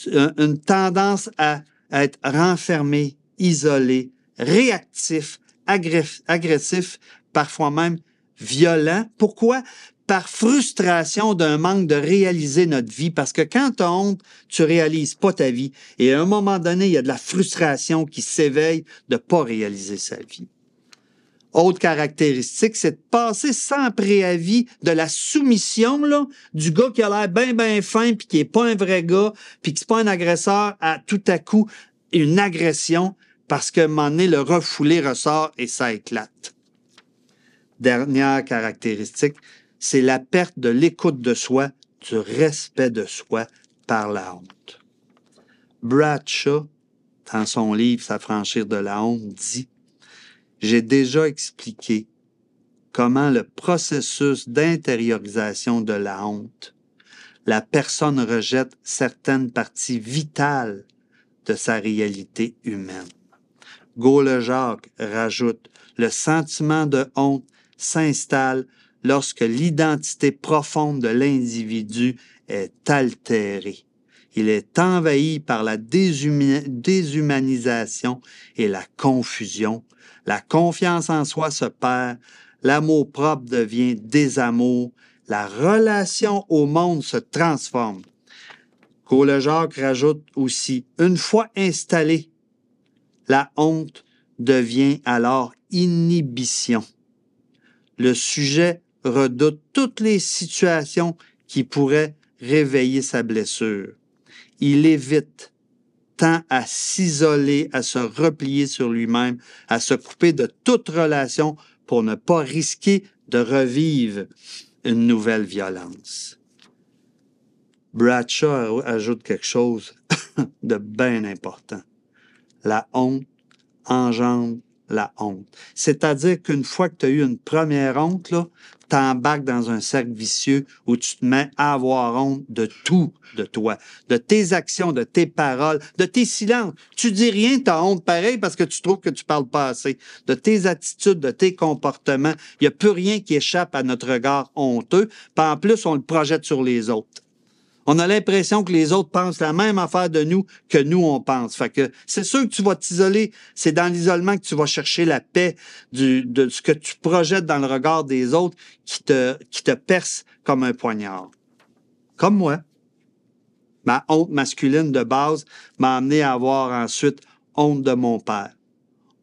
une tendance à être renfermé, isolé, réactif, agressif, parfois même violent. Pourquoi? Par frustration d'un manque de réaliser notre vie. Parce que quand tu as honte, tu réalises pas ta vie. Et à un moment donné, il y a de la frustration qui s'éveille de pas réaliser sa vie. Autre caractéristique, c'est de passer sans préavis de la soumission là, du gars qui a l'air bien fin puis qui est pas un vrai gars puis qui c'est pas un agresseur à tout à coup une agression parce qu'à un moment donné, le refoulé ressort et ça éclate. Dernière caractéristique, c'est la perte de l'écoute de soi, du respect de soi par la honte. Bradshaw, dans son livre « S'affranchir de la honte », dit « J'ai déjà expliqué comment le processus d'intériorisation de la honte, la personne rejette certaines parties vitales de sa réalité humaine. » Gaulle-Jacques rajoute « Le sentiment de honte s'installe lorsque l'identité profonde de l'individu est altérée. Il est envahi par la déshumanisation et la confusion. La confiance en soi se perd, l'amour-propre devient désamour, la relation au monde se transforme. » Gaulle-Jacques rajoute aussi « Une fois installée, la honte devient alors inhibition. Le sujet redoute toutes les situations qui pourraient réveiller sa blessure. Il évite, tend à s'isoler, à se replier sur lui-même, à se couper de toute relation pour ne pas risquer de revivre une nouvelle violence. » Bradshaw ajoute quelque chose de bien important. La honte engendre la honte. C'est-à-dire qu'une fois que tu as eu une première honte, là, tu embarques dans un cercle vicieux où tu te mets à avoir honte de tout de toi, de tes actions, de tes paroles, de tes silences. Tu dis rien, tu as honte pareil parce que tu trouves que tu parles pas assez. De tes attitudes, de tes comportements. Il n'y a plus rien qui échappe à notre regard honteux. Puis en plus, on le projette sur les autres. On a l'impression que les autres pensent la même affaire de nous que nous, on pense. Fait que c'est sûr que tu vas t'isoler. C'est dans l'isolement que tu vas chercher la paix de ce que tu projettes dans le regard des autres qui te perce comme un poignard. Comme moi. Ma honte masculine de base m'a amené à avoir ensuite honte de mon père.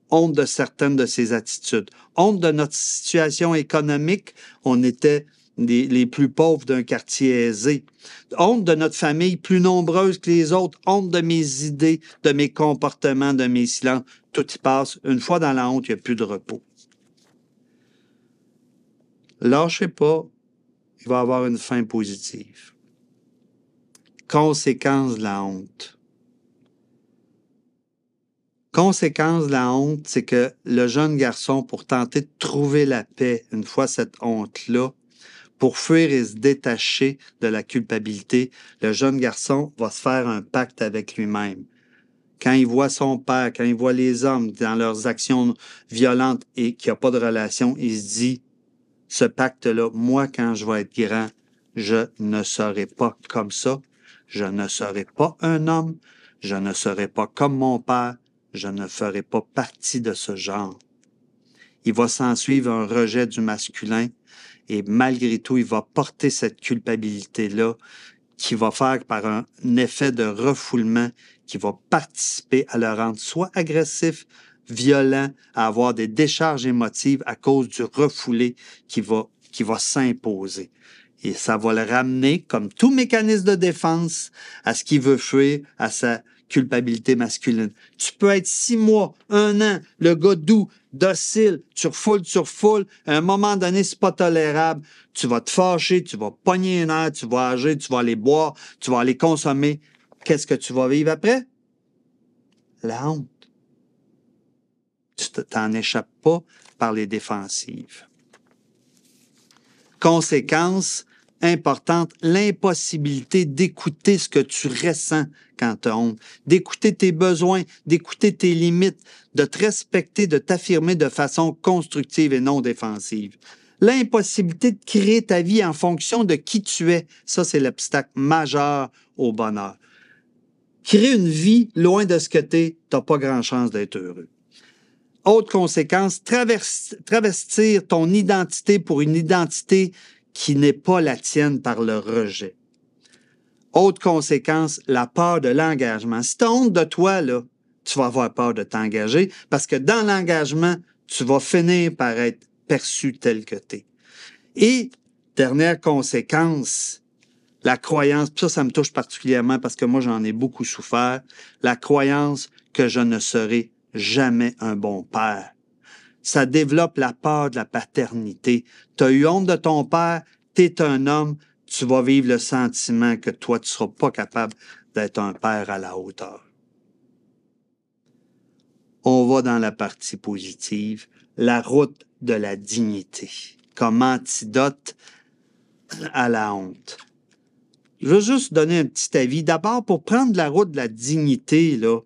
Honte de certaines de ses attitudes. Honte de notre situation économique. On était les plus pauvres d'un quartier aisé. Honte de notre famille plus nombreuse que les autres. Honte de mes idées, de mes comportements, de mes silences. Tout y passe. Une fois dans la honte, il n'y a plus de repos. Lâchez pas, il va y avoir une fin positive. Conséquence de la honte. Conséquence de la honte, c'est que le jeune garçon, pour tenter de trouver la paix, une fois cette honte-là, pour fuir et se détacher de la culpabilité, le jeune garçon va se faire un pacte avec lui-même. Quand il voit son père, quand il voit les hommes dans leurs actions violentes et qu'il n'y a pas de relation, il se dit, ce pacte-là, moi, quand je vais être grand, je ne serai pas comme ça, je ne serai pas un homme, je ne serai pas comme mon père, je ne ferai pas partie de ce genre. Il va s'ensuivre un rejet du masculin et malgré tout, il va porter cette culpabilité-là qui va faire par un effet de refoulement qui va participer à le rendre soit agressif, violent, à avoir des décharges émotives à cause du refoulé qui va s'imposer. Et ça va le ramener, comme tout mécanisme de défense, à ce qu'il veut fuir, à sa culpabilité masculine. Tu peux être 6 mois, 1 an, le gars doux, docile, tu refoules, à un moment donné, c'est pas tolérable. Tu vas te fâcher, tu vas pogner un air, tu vas agir, tu vas aller boire, tu vas aller consommer. Qu'est-ce que tu vas vivre après? La honte. Tu t'en échappes pas par les défensives. Conséquence importante, l'impossibilité d'écouter ce que tu ressens quand tu as honte, d'écouter tes besoins, d'écouter tes limites, de te respecter, de t'affirmer de façon constructive et non défensive. L'impossibilité de créer ta vie en fonction de qui tu es, ça c'est l'obstacle majeur au bonheur. Créer une vie loin de ce que tu es, tu n'as pas grand chance d'être heureux. Autre conséquence, travestir ton identité pour une identité qui n'est pas la tienne par le rejet. Autre conséquence, la peur de l'engagement. Si tu as honte de toi, là, tu vas avoir peur de t'engager parce que dans l'engagement, tu vas finir par être perçu tel que tu es. Et, dernière conséquence, la croyance, puis ça me touche particulièrement parce que moi, j'en ai beaucoup souffert, la croyance que je ne serai jamais un bon père. Ça développe la peur de la paternité. Tu as eu honte de ton père, tu es un homme, tu vas vivre le sentiment que toi, tu ne seras pas capable d'être un père à la hauteur. On va dans la partie positive, la route de la dignité, comme antidote à la honte. Je veux juste donner un petit avis. D'abord, pour prendre la route de la dignité, là,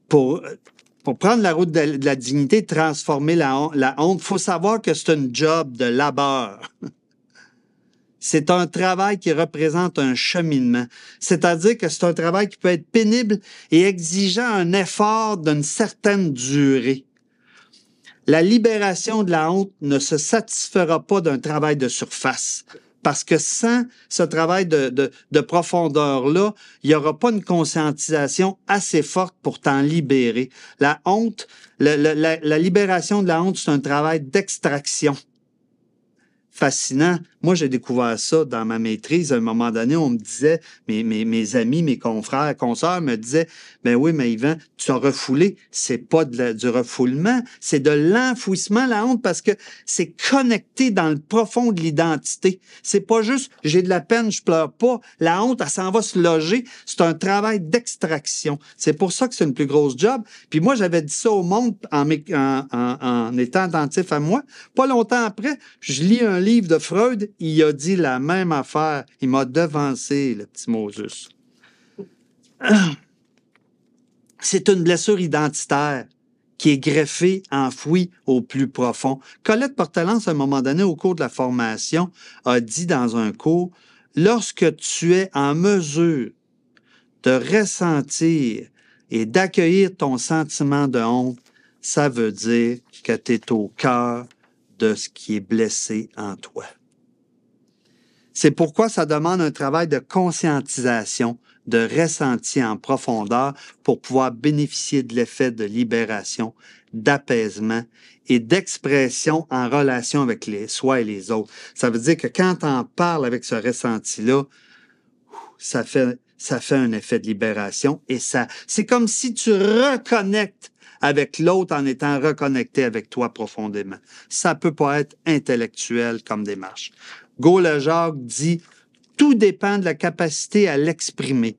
pour prendre la route de la dignité, transformer la honte, il faut savoir que c'est un job de labeur. C'est un travail qui représente un cheminement. C'est-à-dire que c'est un travail qui peut être pénible et exigeant un effort d'une certaine durée. La libération de la honte ne se satisfera pas d'un travail de surface. Parce que sans ce travail de profondeur-là, il n'y aura pas une conscientisation assez forte pour t'en libérer. La honte, la libération de la honte, c'est un travail d'extraction. Fascinant, Moi, j'ai découvert ça dans ma maîtrise. À un moment donné, on me disait, mes amis, mes confrères, consoeurs me disaient, ben oui, mais Yvan, tu as refoulé. C'est pas du refoulement, c'est de l'enfouissement, la honte, parce que c'est connecté dans le profond de l'identité. C'est pas juste, j'ai de la peine, je pleure pas. La honte, elle s'en va se loger. C'est un travail d'extraction. C'est pour ça que c'est une plus grosse job. Puis moi, j'avais dit ça au monde en étant attentif à moi. Pas longtemps après, je lis un livre de Freud, il a dit la même affaire. Il m'a devancé, le petit Moses. C'est une blessure identitaire qui est greffée, enfouie au plus profond. Colette Portelance, à un moment donné, au cours de la formation, a dit dans un cours, lorsque tu es en mesure de ressentir et d'accueillir ton sentiment de honte, ça veut dire que tu es au cœur de ce qui est blessé en toi. C'est pourquoi ça demande un travail de conscientisation, de ressenti en profondeur pour pouvoir bénéficier de l'effet de libération, d'apaisement et d'expression en relation avec soi et les autres. Ça veut dire que quand tu en parles avec ce ressenti-là, ça fait un effet de libération et c'est comme si tu reconnectes avec l'autre en étant reconnecté avec toi profondément. Ça peut pas être intellectuel comme démarche. Gaulle-Jacques dit « Tout dépend de la capacité à l'exprimer.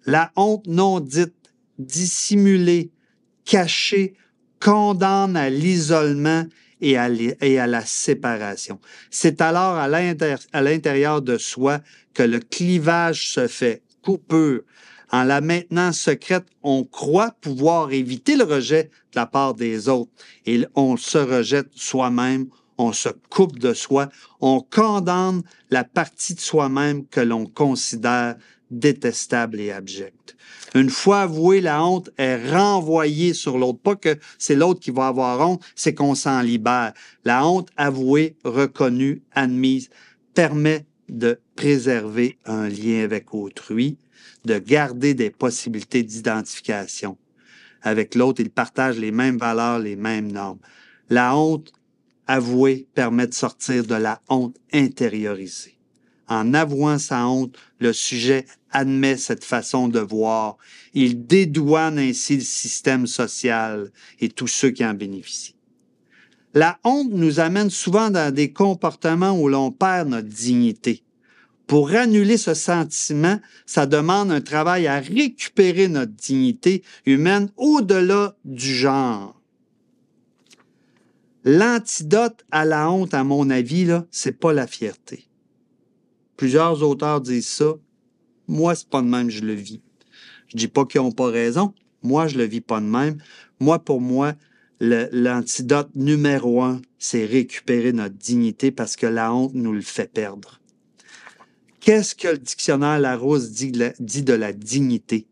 La honte non dite, dissimulée, cachée, condamne à l'isolement et à la séparation. C'est alors à l'intérieur de soi que le clivage se fait, coupure. En la maintenant secrète, on croit pouvoir éviter le rejet de la part des autres et on se rejette soi-même, on se coupe de soi, on condamne la partie de soi-même que l'on considère détestable et abjecte. Une fois avouée, la honte est renvoyée sur l'autre. Pas que c'est l'autre qui va avoir honte, c'est qu'on s'en libère. La honte avouée, reconnue, admise, permet de préserver un lien avec autrui, de garder des possibilités d'identification. Avec l'autre, il partage les mêmes valeurs, les mêmes normes. La honte avouée permet de sortir de la honte intériorisée. En avouant sa honte, le sujet admet cette façon de voir. Il dédouane ainsi le système social et tous ceux qui en bénéficient. La honte nous amène souvent dans des comportements où l'on perd notre dignité. Pour annuler ce sentiment, ça demande un travail à récupérer notre dignité humaine au-delà du genre. L'antidote à la honte, à mon avis, là, c'est pas la fierté. Plusieurs auteurs disent ça. Moi, c'est pas de même, je le vis. Je dis pas qu'ils n'ont pas raison. Moi, je le vis pas de même. Moi, pour moi, l'antidote numéro 1, c'est récupérer notre dignité parce que la honte nous le fait perdre. Qu'est-ce que le dictionnaire Larousse dit de la dignité?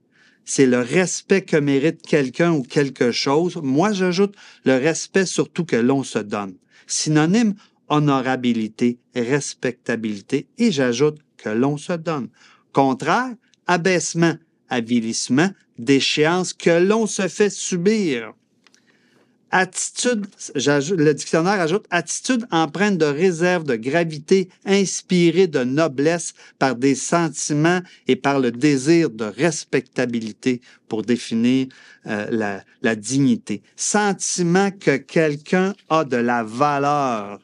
C'est le respect que mérite quelqu'un ou quelque chose. Moi, j'ajoute le respect surtout que l'on se donne. Synonyme, honorabilité, respectabilité, et j'ajoute que l'on se donne. Contraire, abaissement, avilissement, déchéance que l'on se fait subir. Attitude, le dictionnaire ajoute attitude empreinte de réserve, de gravité, inspirée de noblesse par des sentiments et par le désir de respectabilité pour définir la dignité. Sentiment que quelqu'un a de la valeur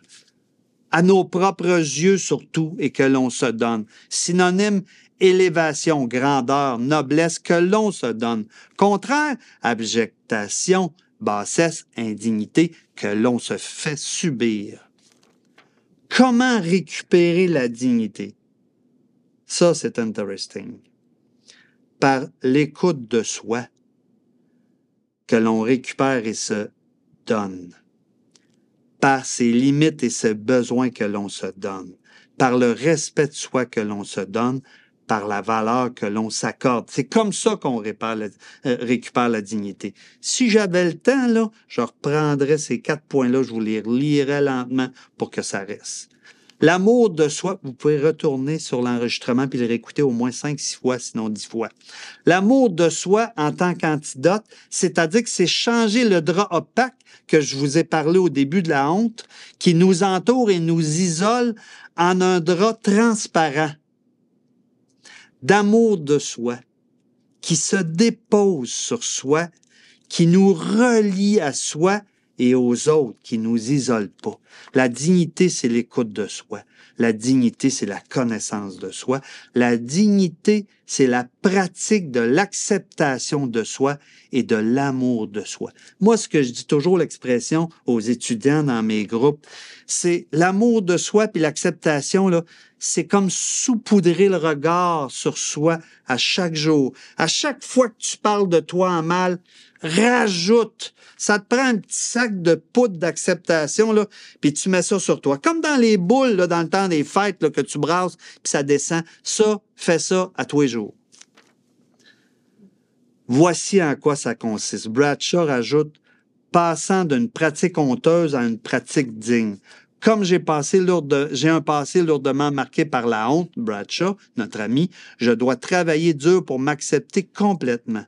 à nos propres yeux surtout et que l'on se donne. Synonyme, élévation, grandeur, noblesse que l'on se donne. Contraire, abjectation, bassesse, indignité que l'on se fait subir. Comment récupérer la dignité? Ça, c'est interesting. Par l'écoute de soi que l'on récupère et se donne. Par ses limites et ses besoins que l'on se donne. Par le respect de soi que l'on se donne. Par la valeur que l'on s'accorde. C'est comme ça qu'on récupère la dignité. Si j'avais le temps, là, je reprendrais ces 4 points-là, je vous les relirais lentement pour que ça reste. L'amour de soi, vous pouvez retourner sur l'enregistrement puis le réécouter au moins 5-6 fois, sinon 10 fois. L'amour de soi en tant qu'antidote, c'est-à-dire que c'est changer le drap opaque que je vous ai parlé au début de la honte, qui nous entoure et nous isole en un drap transparent d'amour de soi, qui se dépose sur soi, qui nous relie à soi et aux autres, qui nous isole pas. La dignité, c'est l'écoute de soi. La dignité, c'est la connaissance de soi. La dignité, c'est la pratique de l'acceptation de soi et de l'amour de soi. Moi, ce que je dis toujours, l'expression aux étudiants dans mes groupes, c'est l'amour de soi puis l'acceptation, là, c'est comme saupoudrer le regard sur soi à chaque jour. À chaque fois que tu parles de toi en mal, rajoute. Ça te prend un petit sac de poudre d'acceptation, là, puis tu mets ça sur toi. Comme dans les boules, là, dans le temps des fêtes, là, que tu brasses, puis ça descend. Ça, fais ça à tous les jours. Voici en quoi ça consiste. Bradshaw rajoute, passant d'une pratique honteuse à une pratique digne. Comme j'ai un passé lourdement marqué par la honte, Bradshaw, notre ami, je dois travailler dur pour m'accepter complètement.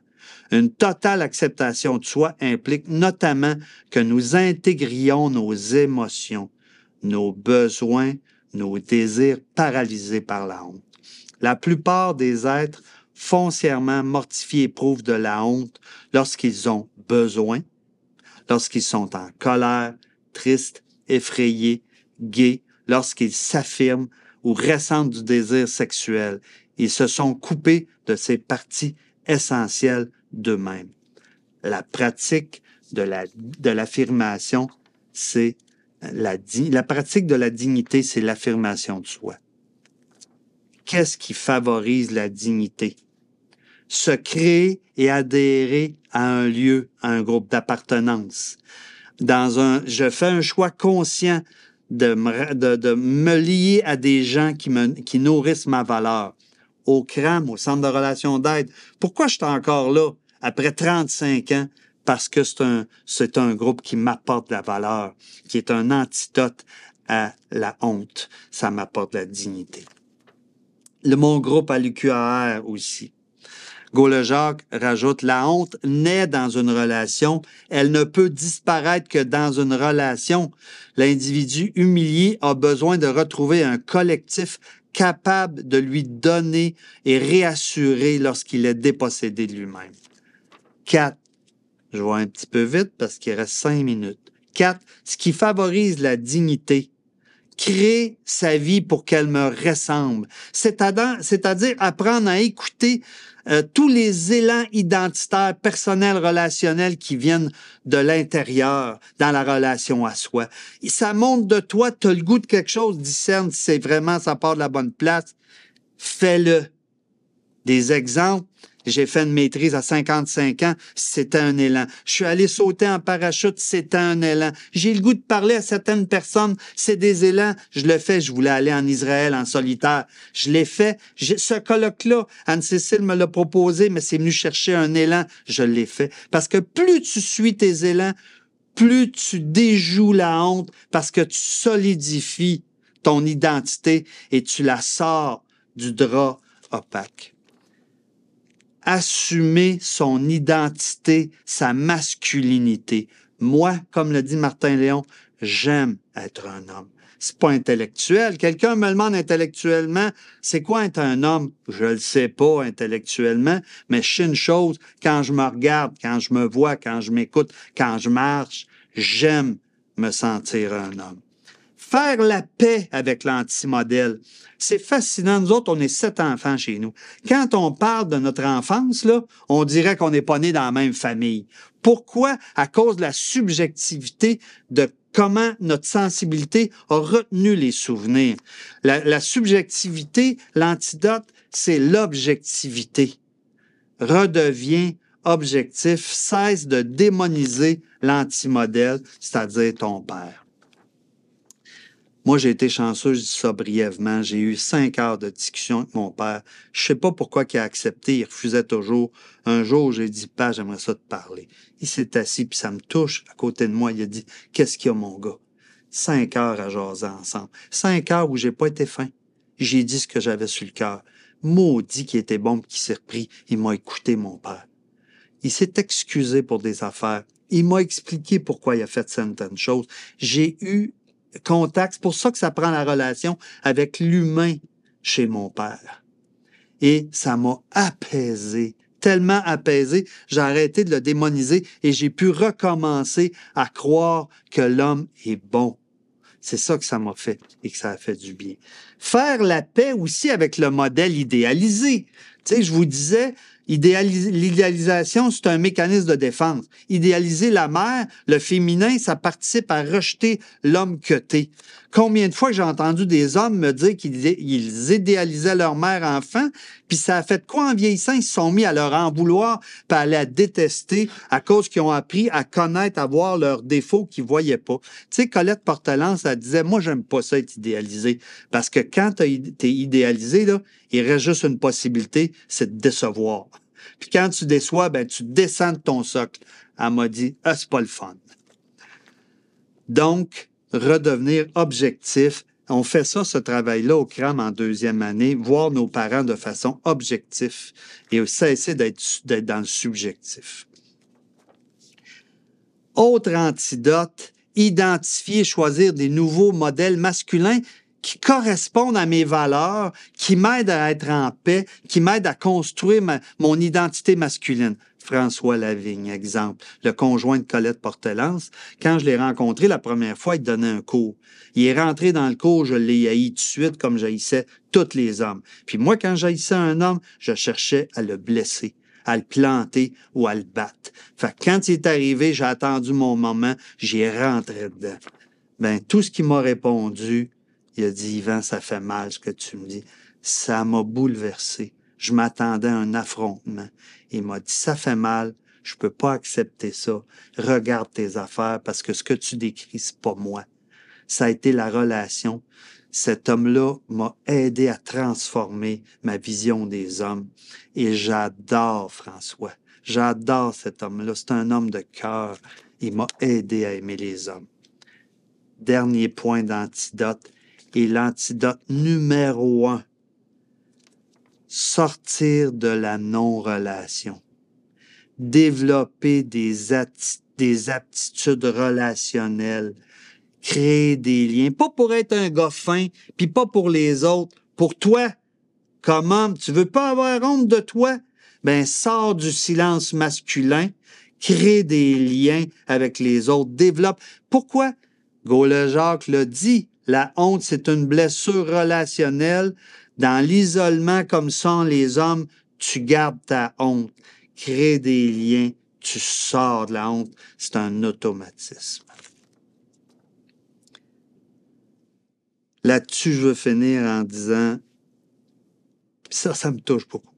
Une totale acceptation de soi implique notamment que nous intégrions nos émotions, nos besoins, nos désirs paralysés par la honte. La plupart des êtres foncièrement mortifiés éprouvent de la honte lorsqu'ils ont besoin, lorsqu'ils sont en colère, tristes, effrayés, gais, lorsqu'ils s'affirment ou ressentent du désir sexuel. Ils se sont coupés de ces parties essentielles d'eux-mêmes. La pratique de l'affirmation, c'est la pratique de la dignité, c'est l'affirmation de soi. Qu'est-ce qui favorise la dignité? Se créer et adhérer à un lieu, à un groupe d'appartenance. Je fais un choix conscient de me lier à des gens qui nourrissent ma valeur. Au CRAM, au Centre de relations d'aide. Pourquoi je suis encore là après 35 ans? Parce que c'est un groupe qui m'apporte de la valeur, qui est un antidote à la honte. Ça m'apporte la dignité. Mon groupe à l'UQAR aussi. Gaulle-Jacques rajoute, la honte naît dans une relation. Elle ne peut disparaître que dans une relation. L'individu humilié a besoin de retrouver un collectif capable de lui donner et réassurer lorsqu'il est dépossédé de lui-même. 4. Je vais un petit peu vite parce qu'il reste 5 minutes. 4. Ce qui favorise la dignité. Créer sa vie pour qu'elle me ressemble. C'est-à-dire apprendre à écouter tous les élans identitaires, personnels, relationnels qui viennent de l'intérieur dans la relation à soi. Et ça montre de toi, tu as le goût de quelque chose, discerne si c'est vraiment ça part de la bonne place. Fais-le. Des exemples. J'ai fait une maîtrise à 55 ans, c'était un élan. Je suis allé sauter en parachute, c'était un élan. J'ai le goût de parler à certaines personnes, c'est des élans. Je le fais, je voulais aller en Israël en solitaire. Je l'ai fait. Ce colloque-là, Anne-Cécile me l'a proposé, mais c'est venu chercher un élan. Je l'ai fait. Parce que plus tu suis tes élans, plus tu déjoues la honte, parce que tu solidifies ton identité et tu la sors du drap opaque. Assumer son identité, sa masculinité. Moi, comme le dit Martin Léon, j'aime être un homme. C'est pas intellectuel. Quelqu'un me demande intellectuellement, c'est quoi être un homme? Je le sais pas intellectuellement, mais je sais une chose, quand je me regarde, quand je me vois, quand je m'écoute, quand je marche, j'aime me sentir un homme. Faire la paix avec l'antimodèle. C'est fascinant. Nous autres, on est 7 enfants chez nous. Quand on parle de notre enfance, là, on dirait qu'on n'est pas né dans la même famille. Pourquoi? À cause de la subjectivité de comment notre sensibilité a retenu les souvenirs. La subjectivité, l'antidote, c'est l'objectivité. Redeviens objectif, cesse de démoniser l'antimodèle, c'est-à-dire ton père. Moi, j'ai été chanceux, je dis ça brièvement. J'ai eu 5 heures de discussion avec mon père. Je sais pas pourquoi il a accepté, il refusait toujours. Un jour, j'ai dit, « Père, j'aimerais ça te parler. » Il s'est assis, puis ça me touche. À côté de moi, il a dit, « Qu'est-ce qu'il y a, mon gars? » 5 heures à jaser ensemble. 5 heures où j'ai pas été fin. J'ai dit ce que j'avais sur le cœur. Maudit qui était bon, qui s'est repris. Il m'a écouté, mon père. Il s'est excusé pour des affaires. Il m'a expliqué pourquoi il a fait certaines choses. J'ai eu contact. C'est pour ça que ça prend la relation avec l'humain chez mon père. Et ça m'a apaisé, tellement apaisé, j'ai arrêté de le démoniser et j'ai pu recommencer à croire que l'homme est bon. C'est ça que ça m'a fait et que ça a fait du bien. Faire la paix aussi avec le modèle idéalisé. Tu sais, je vous disais, l'idéalisation, c'est un mécanisme de défense. Idéaliser la mère, le féminin, ça participe à rejeter l'homme que t'es. Combien de fois j'ai entendu des hommes me dire qu'ils idéalisaient leur mère enfant, puis ça a fait quoi en vieillissant? Ils se sont mis à leur en vouloir, puis à la détester à cause qu'ils ont appris à connaître, à voir leurs défauts qu'ils voyaient pas. Tu sais, Colette Portelance, elle disait, moi, j'aime pas ça être idéalisé. Parce que quand t'es idéalisé, là, il reste juste une possibilité, c'est de décevoir. Puis quand tu déçois, ben, tu descends de ton socle. Elle m'a dit, ah, c'est pas le fun. Donc, redevenir objectif. On fait ça, ce travail-là, au CRAM en 2e année, voir nos parents de façon objective et cesser d'être dans le subjectif. Autre antidote, identifier et choisir des nouveaux modèles masculins qui correspondent à mes valeurs, qui m'aident à être en paix, qui m'aident à construire mon identité masculine. François Lavigne, exemple, le conjoint de Colette Portelance. Quand je l'ai rencontré la première fois, il donnait un cours. Il est rentré dans le cours, je l'ai haï tout de suite comme j'haïssais tous les hommes. Puis moi, quand j'haïssais un homme, je cherchais à le blesser, à le planter ou à le battre. Fait que quand il est arrivé, j'ai attendu mon moment, j'y rentré dedans. Ben, tout ce qu'il m'a répondu, il a dit, Yvan, ça fait mal ce que tu me dis. Ça m'a bouleversé. Je m'attendais à un affrontement. Il m'a dit, ça fait mal, je peux pas accepter ça. Regarde tes affaires parce que ce que tu décris, c'est pas moi. Ça a été la relation. Cet homme-là m'a aidé à transformer ma vision des hommes. Et j'adore François. J'adore cet homme-là. C'est un homme de cœur. Il m'a aidé à aimer les hommes. Dernier point d'antidote. Et l'antidote numéro 1. Sortir de la non-relation. Développer des aptitudes relationnelles. Créer des liens. Pas pour être un gars fin, puis pas pour les autres. Pour toi. Comme homme, tu veux pas avoir honte de toi? Ben, sors du silence masculin. Crée des liens avec les autres. Développe. Pourquoi? Gaulle-Jacques l'a dit. La honte, c'est une blessure relationnelle. Dans l'isolement comme sont les hommes, tu gardes ta honte. Crée des liens, tu sors de la honte. C'est un automatisme. Là-dessus, je veux finir en disant, ça me touche beaucoup.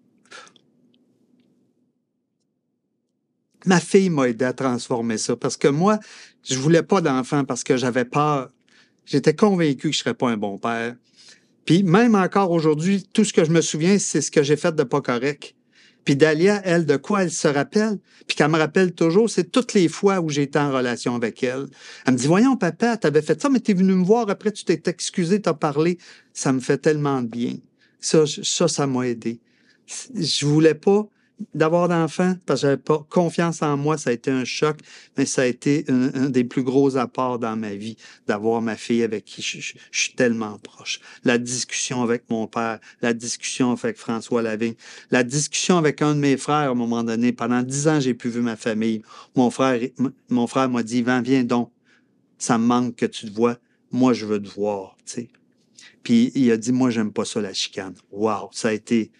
Ma fille m'a aidé à transformer ça parce que moi, je voulais pas d'enfant parce que j'avais peur. J'étais convaincu que je serais pas un bon père. Puis même encore aujourd'hui, tout ce que je me souviens, c'est ce que j'ai fait de pas correct. Puis Dalia, elle, de quoi elle se rappelle? Puis qu'elle me rappelle toujours, c'est toutes les fois où j'étais en relation avec elle. Elle me dit, voyons, papa, t'avais fait ça, mais t'es venu me voir, après tu t'es excusé, t'as parlé. Ça me fait tellement de bien. Ça m'a aidé. Je voulais pas d'avoir d'enfants parce que j'avais pas confiance en moi. Ça a été un choc, mais ça a été un des plus gros apports dans ma vie d'avoir ma fille avec qui je suis tellement proche. La discussion avec mon père, la discussion avec François Lavigne, la discussion avec un de mes frères à un moment donné. Pendant 10 ans, j'ai plus vu ma famille. Mon frère m'a dit, Yvan, viens donc. Ça me manque que tu te vois. Moi, je veux te voir, tu sais. Puis il a dit, moi, j'aime pas ça, la chicane. Wow, ça a été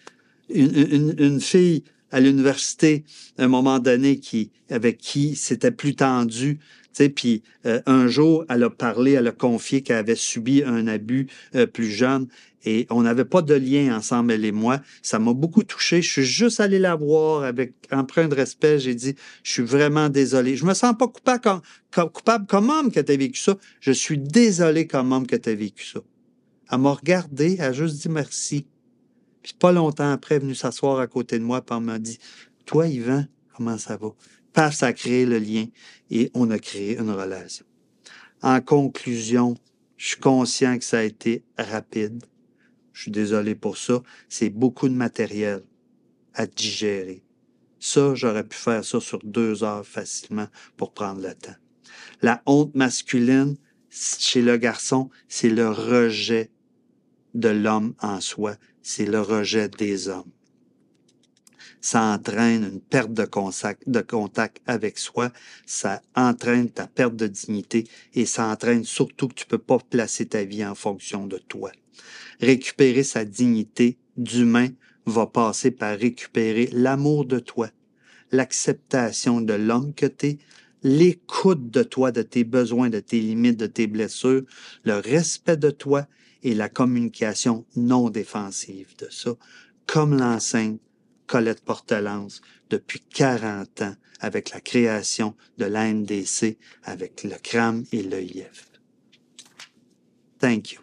une fille à l'université, à un moment donné, avec qui c'était plus tendu. Puis un jour, elle a parlé, elle a confié qu'elle avait subi un abus plus jeune et on n'avait pas de lien ensemble, elle et moi. Ça m'a beaucoup touché. Je suis juste allé la voir avec empreint de respect. J'ai dit, je suis vraiment désolé. Je me sens pas coupable comme homme que tu as vécu ça. Je suis désolé comme homme que tu as vécu ça. Elle m'a regardé, elle a juste dit merci. Puis pas longtemps après, elle est venue s'asseoir à côté de moi, puis elle m'a dit, toi, Yvan, comment ça va? Paf, ça a créé le lien et on a créé une relation. En conclusion, je suis conscient que ça a été rapide. Je suis désolé pour ça. C'est beaucoup de matériel à digérer. Ça, j'aurais pu faire ça sur 2 heures facilement pour prendre le temps. La honte masculine, chez le garçon, c'est le rejet de l'homme en soi. C'est le rejet des hommes. Ça entraîne une perte de contact avec soi, ça entraîne ta perte de dignité et ça entraîne surtout que tu peux pas placer ta vie en fonction de toi. Récupérer sa dignité d'humain va passer par récupérer l'amour de toi, l'acceptation de l'homme que tu es, l'écoute de toi, de tes besoins, de tes limites, de tes blessures, le respect de toi et la communication non défensive de ça, comme l'enseigne Colette Portelance depuis 40 ans avec la création de la NDC, avec le CRAM et l'EIF. Thank you.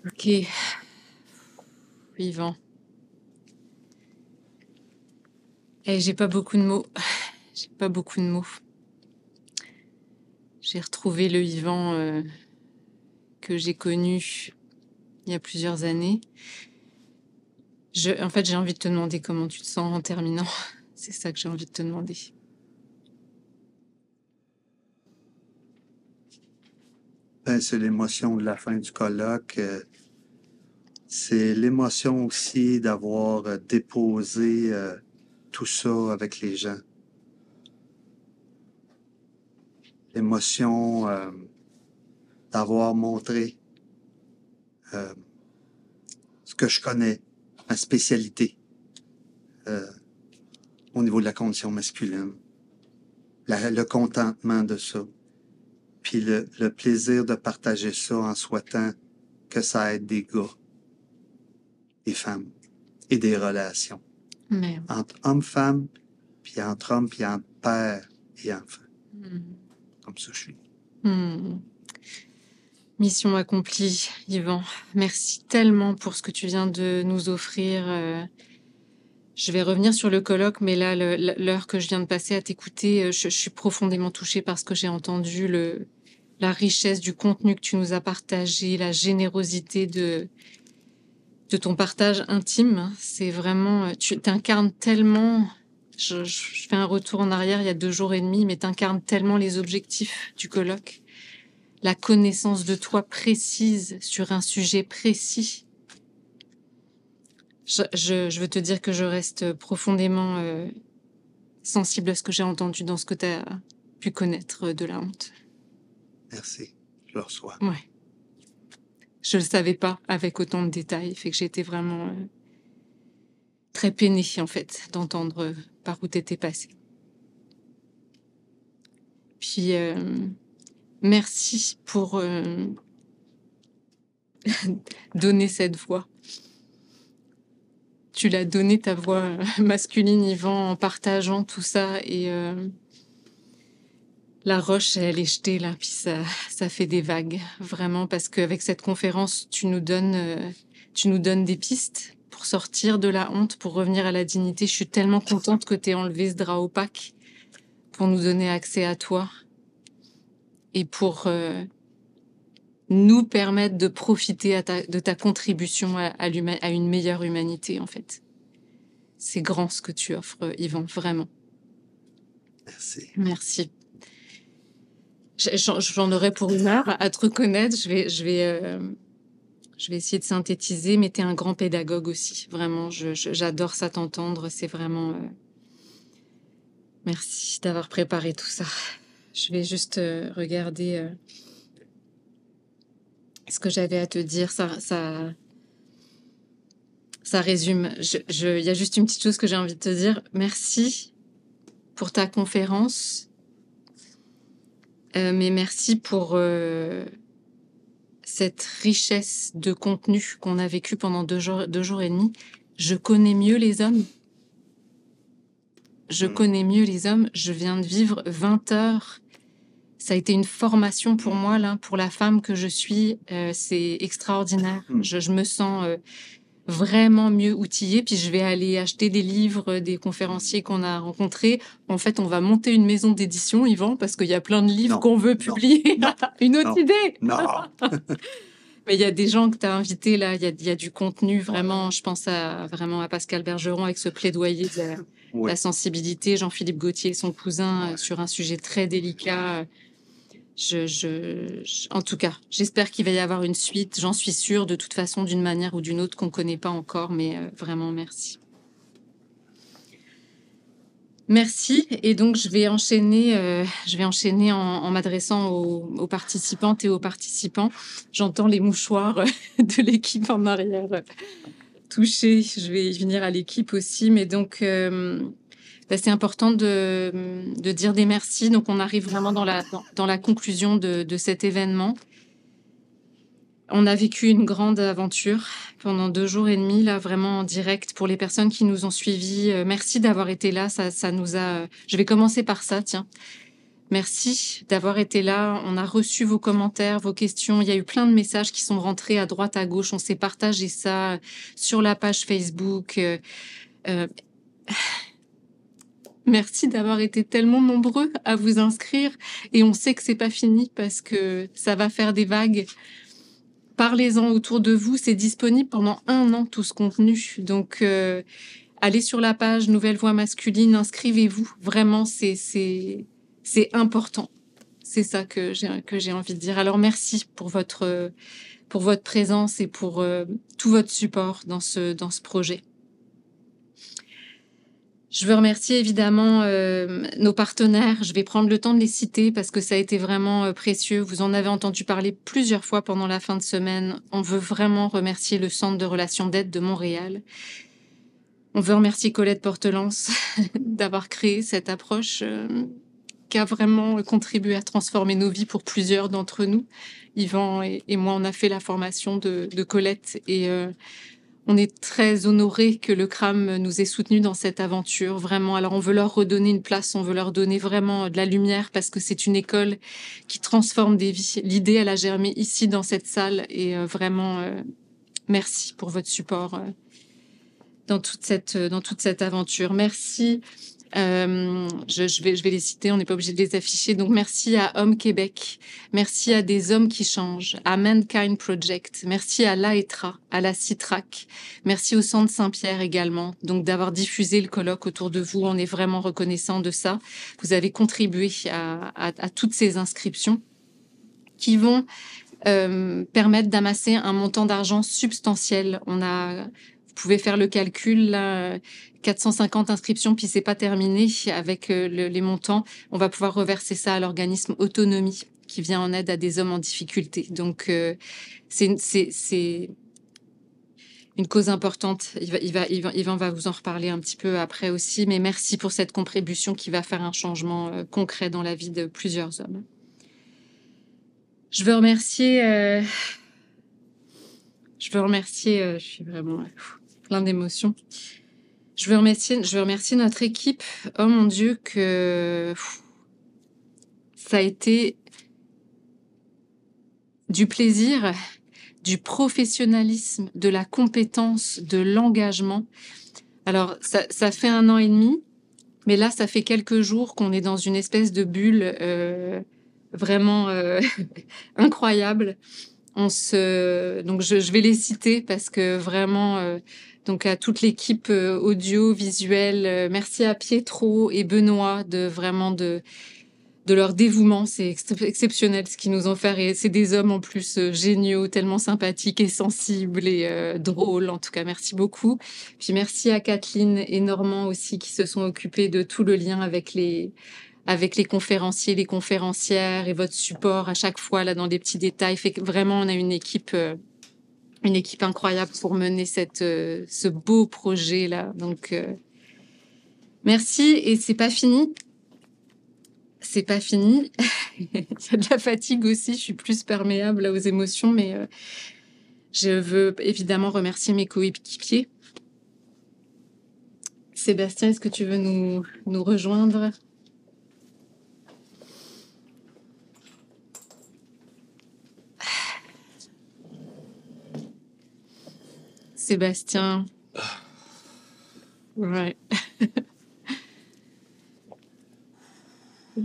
Ok. Yvan. Et j'ai pas beaucoup de mots. J'ai pas beaucoup de mots. J'ai retrouvé le Yvan que j'ai connu il y a plusieurs années. En fait, j'ai envie de te demander comment tu te sens en terminant. C'est ça que j'ai envie de te demander. Ben, c'est l'émotion de la fin du colloque. C'est l'émotion aussi d'avoir déposé tout ça avec les gens. L'émotion d'avoir montré ce que je connais, ma spécialité au niveau de la condition masculine, le contentement de ça, puis le plaisir de partager ça en souhaitant que ça aide des gars, des femmes et des relations. Mais... entre hommes-femmes, puis entre hommes, puis entre père et enfant. Comme ça, je suis. Mission accomplie, Yvan. Merci tellement pour ce que tu viens de nous offrir. Je vais revenir sur le colloque, mais là, l'heure que je viens de passer à t'écouter, je suis profondément touchée par ce que j'ai entendu, la richesse du contenu que tu nous as partagé, la générosité de ton partage intime. C'est vraiment... Tu t'incarnes tellement... Je fais un retour en arrière il y a 2 jours et demi, mais t'incarnes tellement les objectifs du colloque. La connaissance de toi précise sur un sujet précis. Je veux te dire que je reste profondément sensible à ce que j'ai entendu dans ce que tu as pu connaître de la honte. Merci, je le reçois. Ouais. Je le savais pas avec autant de détails, fait que j'ai été vraiment très peinée, en fait, d'entendre par où t'étais passée. Puis, merci pour donner cette voix. Tu l'as donné, ta voix masculine, Yvan, en partageant tout ça. Et la roche, elle est jetée, là, puis ça fait des vagues, vraiment, parce qu'avec cette conférence, tu nous donnes des pistes pour sortir de la honte, pour revenir à la dignité. Je suis tellement contente que tu aies enlevé ce drap opaque pour nous donner accès à toi et pour nous permettre de profiter de ta contribution à une meilleure humanité, en fait. C'est grand ce que tu offres, Yvan, vraiment. Merci. Merci. J'en aurais pour 1 heure à te reconnaître. Je vais essayer de synthétiser, mais tu es un grand pédagogue aussi. Vraiment, j'adore ça t'entendre. C'est vraiment... Merci d'avoir préparé tout ça. Je vais juste regarder ce que j'avais à te dire. Ça résume. Il y a juste une petite chose que j'ai envie de te dire. Merci pour ta conférence. Mais merci pour cette richesse de contenu qu'on a vécu pendant 2 jours et demi. Je connais mieux les hommes. Je connais mieux les hommes. Je viens de vivre 20 heures. Ça a été une formation pour moi, là, pour la femme que je suis. C'est extraordinaire. Je me sens vraiment mieux outillée. Puis je vais aller acheter des livres des conférenciers qu'on a rencontrés. En fait, on va monter une maison d'édition, Yvan, parce qu'il y a plein de livres Non, qu'on veut non, publier. non, Une autre non, idée! non. Mais il y a des gens que tu as invités là, il y a du contenu Ouais. vraiment. Je pense vraiment à Pascal Bergeron avec ce plaidoyer de Oui. la sensibilité, Jean-Philippe Gaultier, son cousin, sur un sujet très délicat. En tout cas, j'espère qu'il va y avoir une suite. J'en suis sûre, de toute façon, d'une manière ou d'une autre qu'on ne connaît pas encore, mais vraiment merci. Merci. Et donc, je vais enchaîner en m'adressant aux participantes et aux participants. J'entends les mouchoirs de l'équipe en arrière toucher. Je vais y venir à l'équipe aussi. Mais donc, c'est important de dire des merci. Donc, on arrive vraiment dans la conclusion de cet événement. On a vécu une grande aventure pendant 2 jours et demi, là, vraiment en direct. Pour les personnes qui nous ont suivis, merci d'avoir été là. Ça nous a... Je vais commencer par ça, tiens. Merci d'avoir été là. On a reçu vos commentaires, vos questions. Il y a eu plein de messages qui sont rentrés à droite, à gauche. On s'est partagé ça sur la page Facebook. Merci d'avoir été tellement nombreux à vous inscrire. Et on sait que c'est pas fini parce que ça va faire des vagues. Parlez-en autour de vous. C'est disponible pendant 1 an, tout ce contenu. Donc, allez sur la page Nouvelle Voix Masculine, inscrivez-vous. Vraiment, c'est important. C'est ça que j'ai envie de dire. Alors, merci pour votre présence et pour tout votre support dans ce projet. Je veux remercier évidemment nos partenaires. Je vais prendre le temps de les citer parce que ça a été vraiment précieux. Vous en avez entendu parler plusieurs fois pendant la fin de semaine. On veut vraiment remercier le Centre de relations d'aide de Montréal. On veut remercier Colette Portelance d'avoir créé cette approche qui a vraiment contribué à transformer nos vies pour plusieurs d'entre nous. Yvan et moi, on a fait la formation de Colette et on est très honorés que le CRAM nous ait soutenus dans cette aventure, vraiment. Alors, on veut leur redonner une place, on veut leur donner vraiment de la lumière parce que c'est une école qui transforme des vies. L'idée, elle a germé ici, dans cette salle, et vraiment, merci pour votre support dans toute cette aventure. Merci. Je vais les citer, on n'est pas obligé de les afficher. Donc, merci à Homme Québec, merci à Des Hommes qui changent, à Mankind Project, merci à l'AETRA, à la CITRAC, merci au Centre Saint-Pierre également, donc d'avoir diffusé le colloque autour de vous. On est vraiment reconnaissant de ça. Vous avez contribué à toutes ces inscriptions qui vont permettre d'amasser un montant d'argent substantiel. Vous pouvez faire le calcul, là, 450 inscriptions, puis c'est pas terminé avec les montants. On va pouvoir reverser ça à l'organisme Autonomie, qui vient en aide à des hommes en difficulté. Donc, c'est une cause importante. Yvan va vous en reparler un petit peu après aussi, mais merci pour cette contribution qui va faire un changement concret dans la vie de plusieurs hommes. Je veux remercier, je suis vraiment plein d'émotions. Je veux remercier notre équipe. Oh mon Dieu, que ça a été du plaisir, du professionnalisme, de la compétence, de l'engagement. Alors, ça fait 1 an et demi, mais là, ça fait quelques jours qu'on est dans une espèce de bulle vraiment incroyable. Donc, je vais les citer parce que vraiment, donc à toute l'équipe audio, visuelle, merci à Pietro et Benoît de leur dévouement. C'est exceptionnel ce qu'ils nous ont fait. Et c'est des hommes en plus géniaux, tellement sympathiques et sensibles et drôles. En tout cas, merci beaucoup. Puis merci à Kathleen et Normand aussi qui se sont occupés de tout le lien avec les conférenciers, les conférencières et votre support à chaque fois là dans des petits détails. Fait que vraiment, on a une équipe incroyable pour mener ce beau projet là. Donc, merci. Et c'est pas fini. C'est pas fini. Il y a de la fatigue aussi. Je suis plus perméable là, aux émotions, mais je veux évidemment remercier mes coéquipiers. Sébastien, est-ce que tu veux nous rejoindre? Sébastien. Ouais.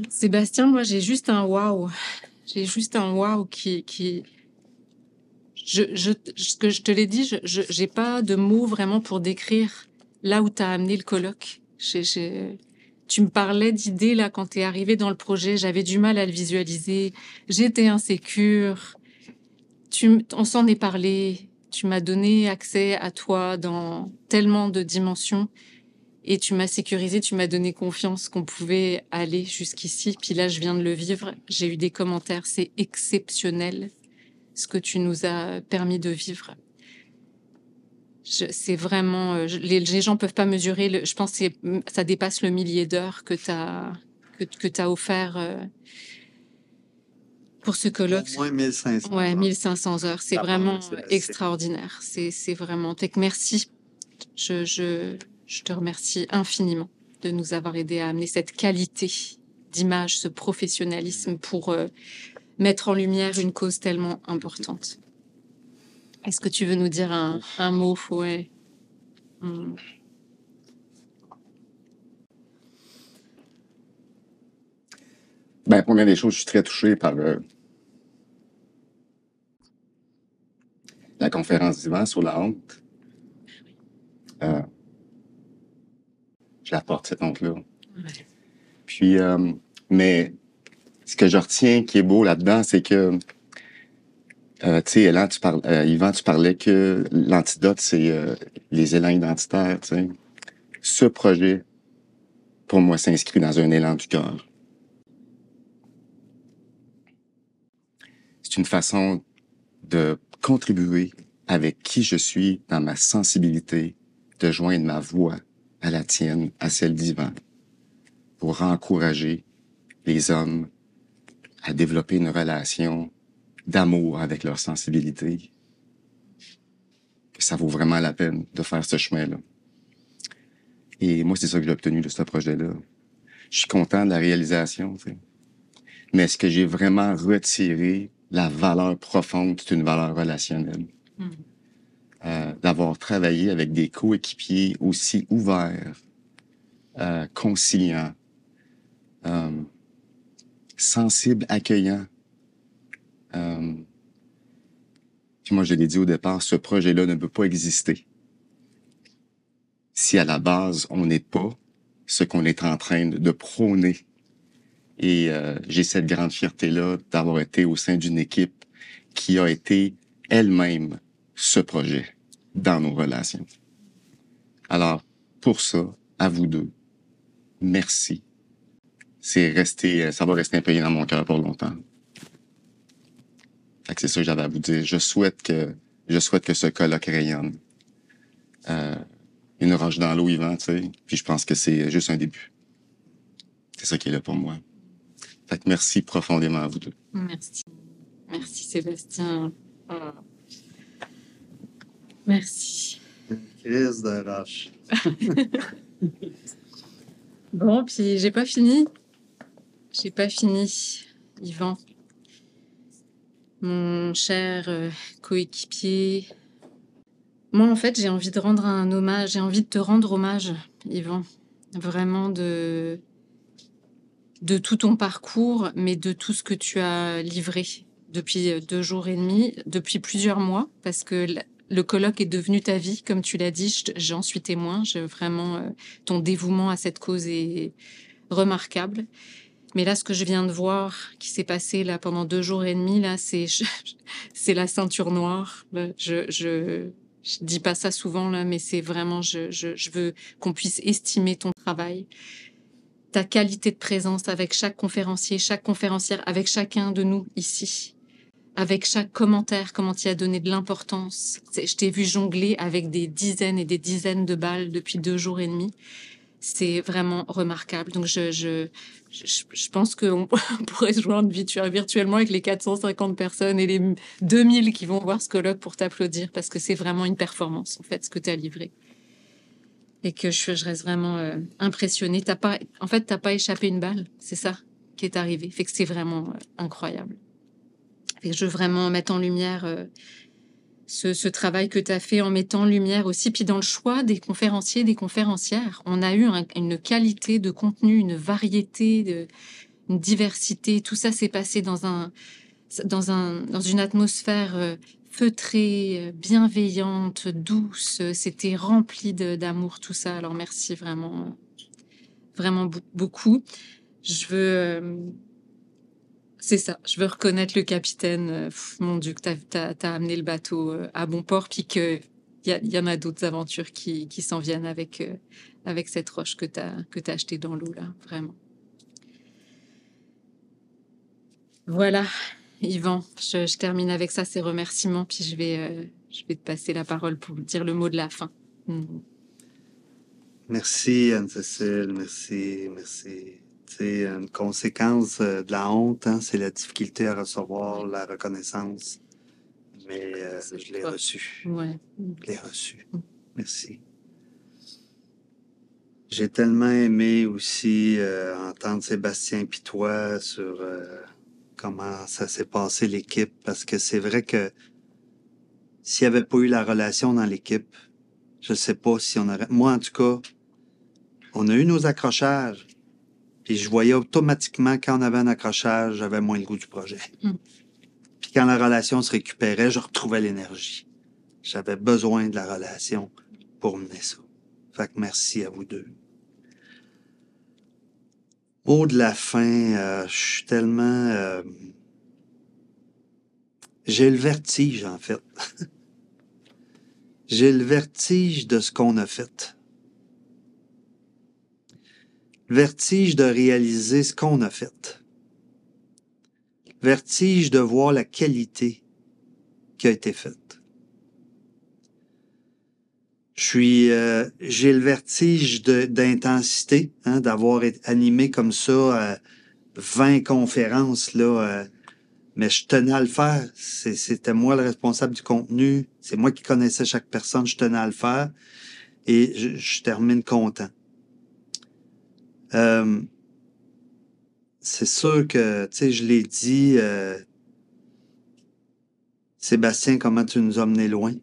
Sébastien, moi, j'ai juste un waouh. J'ai juste un waouh ce que je te l'ai dit, j'ai pas de mots vraiment pour décrire là où tu as amené le colloque. Tu me parlais d'idées là quand tu es arrivé dans le projet, j'avais du mal à le visualiser. J'étais insécure. On s'en est parlé. Tu m'as donné accès à toi dans tellement de dimensions et tu m'as sécurisé, tu m'as donné confiance qu'on pouvait aller jusqu'ici. Puis là, je viens de le vivre. J'ai eu des commentaires. C'est exceptionnel ce que tu nous as permis de vivre. C'est vraiment... les gens peuvent pas mesurer. Je pense que ça dépasse le millier d'heures que tu as offert pour ce colloque. Au moins 1500 Ouais, heures. 1500 heures. C'est vraiment extraordinaire. C'est vraiment... Fait que merci. Je te remercie infiniment de nous avoir aidés à amener cette qualité d'image, ce professionnalisme pour mettre en lumière une cause tellement importante. Est-ce que tu veux nous dire un mot? Ouais. Ben, première des choses, je suis très touché par la conférence d'Yvan sur la honte. Je la porte, cette honte-là. Ouais. Puis, mais ce que je retiens qui est beau là-dedans, c'est que, tu sais, Yvan, tu parlais que l'antidote, c'est les élans identitaires, tu sais. Ce projet, pour moi, s'inscrit dans un élan du cœur. C'est une façon de contribuer avec qui je suis dans ma sensibilité, de joindre ma voix à la tienne, à celle d'Yvan, pour encourager les hommes à développer une relation d'amour avec leur sensibilité. Ça vaut vraiment la peine de faire ce chemin-là. Et moi, c'est ça que j'ai obtenu de ce projet-là. Je suis content de la réalisation, tu sais. Mais est-ce que j'ai vraiment retiré la valeur profonde d'une valeur relationnelle? D'avoir travaillé avec des coéquipiers aussi ouverts, conciliants, sensibles, accueillants. Puis moi, je l'ai dit au départ, ce projet-là ne peut pas exister si à la base, on n'est pas ce qu'on est en train de prôner. Et j'ai cette grande fierté-là d'avoir été au sein d'une équipe qui a été elle-même ce projet dans nos relations. Alors, pour ça, à vous deux, merci. Ça va rester impayé dans mon cœur pour longtemps. Fait que c'est ça que j'avais à vous dire. Je souhaite que ce colloque rayonne. Une roche dans l'eau, Yvan, tu sais. Puis je pense que c'est juste un début. C'est ça qui est là pour moi. Fait que merci profondément à vous deux. Merci. Merci, Sébastien. Merci. Crise de roche. Bon, puis j'ai pas fini, Yvan. Mon cher coéquipier. Moi, en fait, j'ai envie de te rendre hommage, Yvan. Vraiment de tout ton parcours, mais de tout ce que tu as livré depuis 2 jours et demi, depuis plusieurs mois, parce que le colloque est devenu ta vie, comme tu l'as dit, j'en suis témoin. Vraiment, ton dévouement à cette cause est remarquable. Mais là, ce que je viens de voir qui s'est passé là pendant 2 jours et demi, là, c'est la ceinture noire. Je dis pas ça souvent là, mais c'est vraiment, je veux qu'on puisse estimer ton travail, ta qualité de présence avec chaque conférencier, chaque conférencière, avec chacun de nous ici, avec chaque commentaire, comment tu as donné de l'importance. Je t'ai vu jongler avec des dizaines et des dizaines de balles depuis 2 jours et demi. C'est vraiment remarquable. Donc, je pense qu'on pourrait se joindre virtuellement avec les 450 personnes et les 2000 qui vont voir ce colloque pour t'applaudir, parce que c'est vraiment une performance, en fait, ce que tu as livré. Et que je reste vraiment impressionnée. T'as pas échappé une balle. C'est ça qui est arrivé. Fait que c'est vraiment incroyable. Fait que je veux vraiment mettre en lumière ce travail que tu as fait en mettant en lumière aussi, puis dans le choix des conférenciers, des conférencières. On a eu une qualité de contenu, une variété, une diversité. Tout ça s'est passé dans une atmosphère feutrée, bienveillante, douce. C'était rempli d'amour, tout ça. Alors merci vraiment, vraiment beaucoup. Je veux... c'est ça, je veux reconnaître le capitaine. Mon Dieu, que t'as amené le bateau à bon port, puis qu'il y en a d'autres aventures qui s'en viennent avec cette roche que t'as achetée dans l'eau, là, vraiment. Voilà, Yvan, je termine avec ça, ces remerciements, puis je vais te passer la parole pour dire le mot de la fin. Merci, Anne-Cécile, merci. C'est une conséquence de la honte, hein, c'est la difficulté à recevoir la reconnaissance. Mais je l'ai reçue. Ouais. Je l'ai reçue. Merci. J'ai tellement aimé aussi entendre Sébastien puis toi sur comment ça s'est passé l'équipe, parce que c'est vrai que s'il n'y avait pas eu la relation dans l'équipe, je sais pas si on aurait... Moi, en tout cas, on a eu nos accrochages. Puis je voyais automatiquement, quand on avait un accrochage, j'avais moins le goût du projet. Puis quand la relation se récupérait, je retrouvais l'énergie. J'avais besoin de la relation pour mener ça. Fait que merci à vous deux. Mot de la fin, je suis tellement... j'ai le vertige, en fait. J'ai le vertige de ce qu'on a fait. Vertige de réaliser ce qu'on a fait. Vertige de voir la qualité qui a été faite. J'ai le vertige d'intensité, hein, d'avoir animé comme ça 20 conférences, là, mais je tenais à le faire. C'était moi le responsable du contenu. C'est moi qui connaissais chaque personne. Je tenais à le faire. Et je termine content. C'est sûr que, tu sais, je l'ai dit, Sébastien, comment tu nous as menés loin.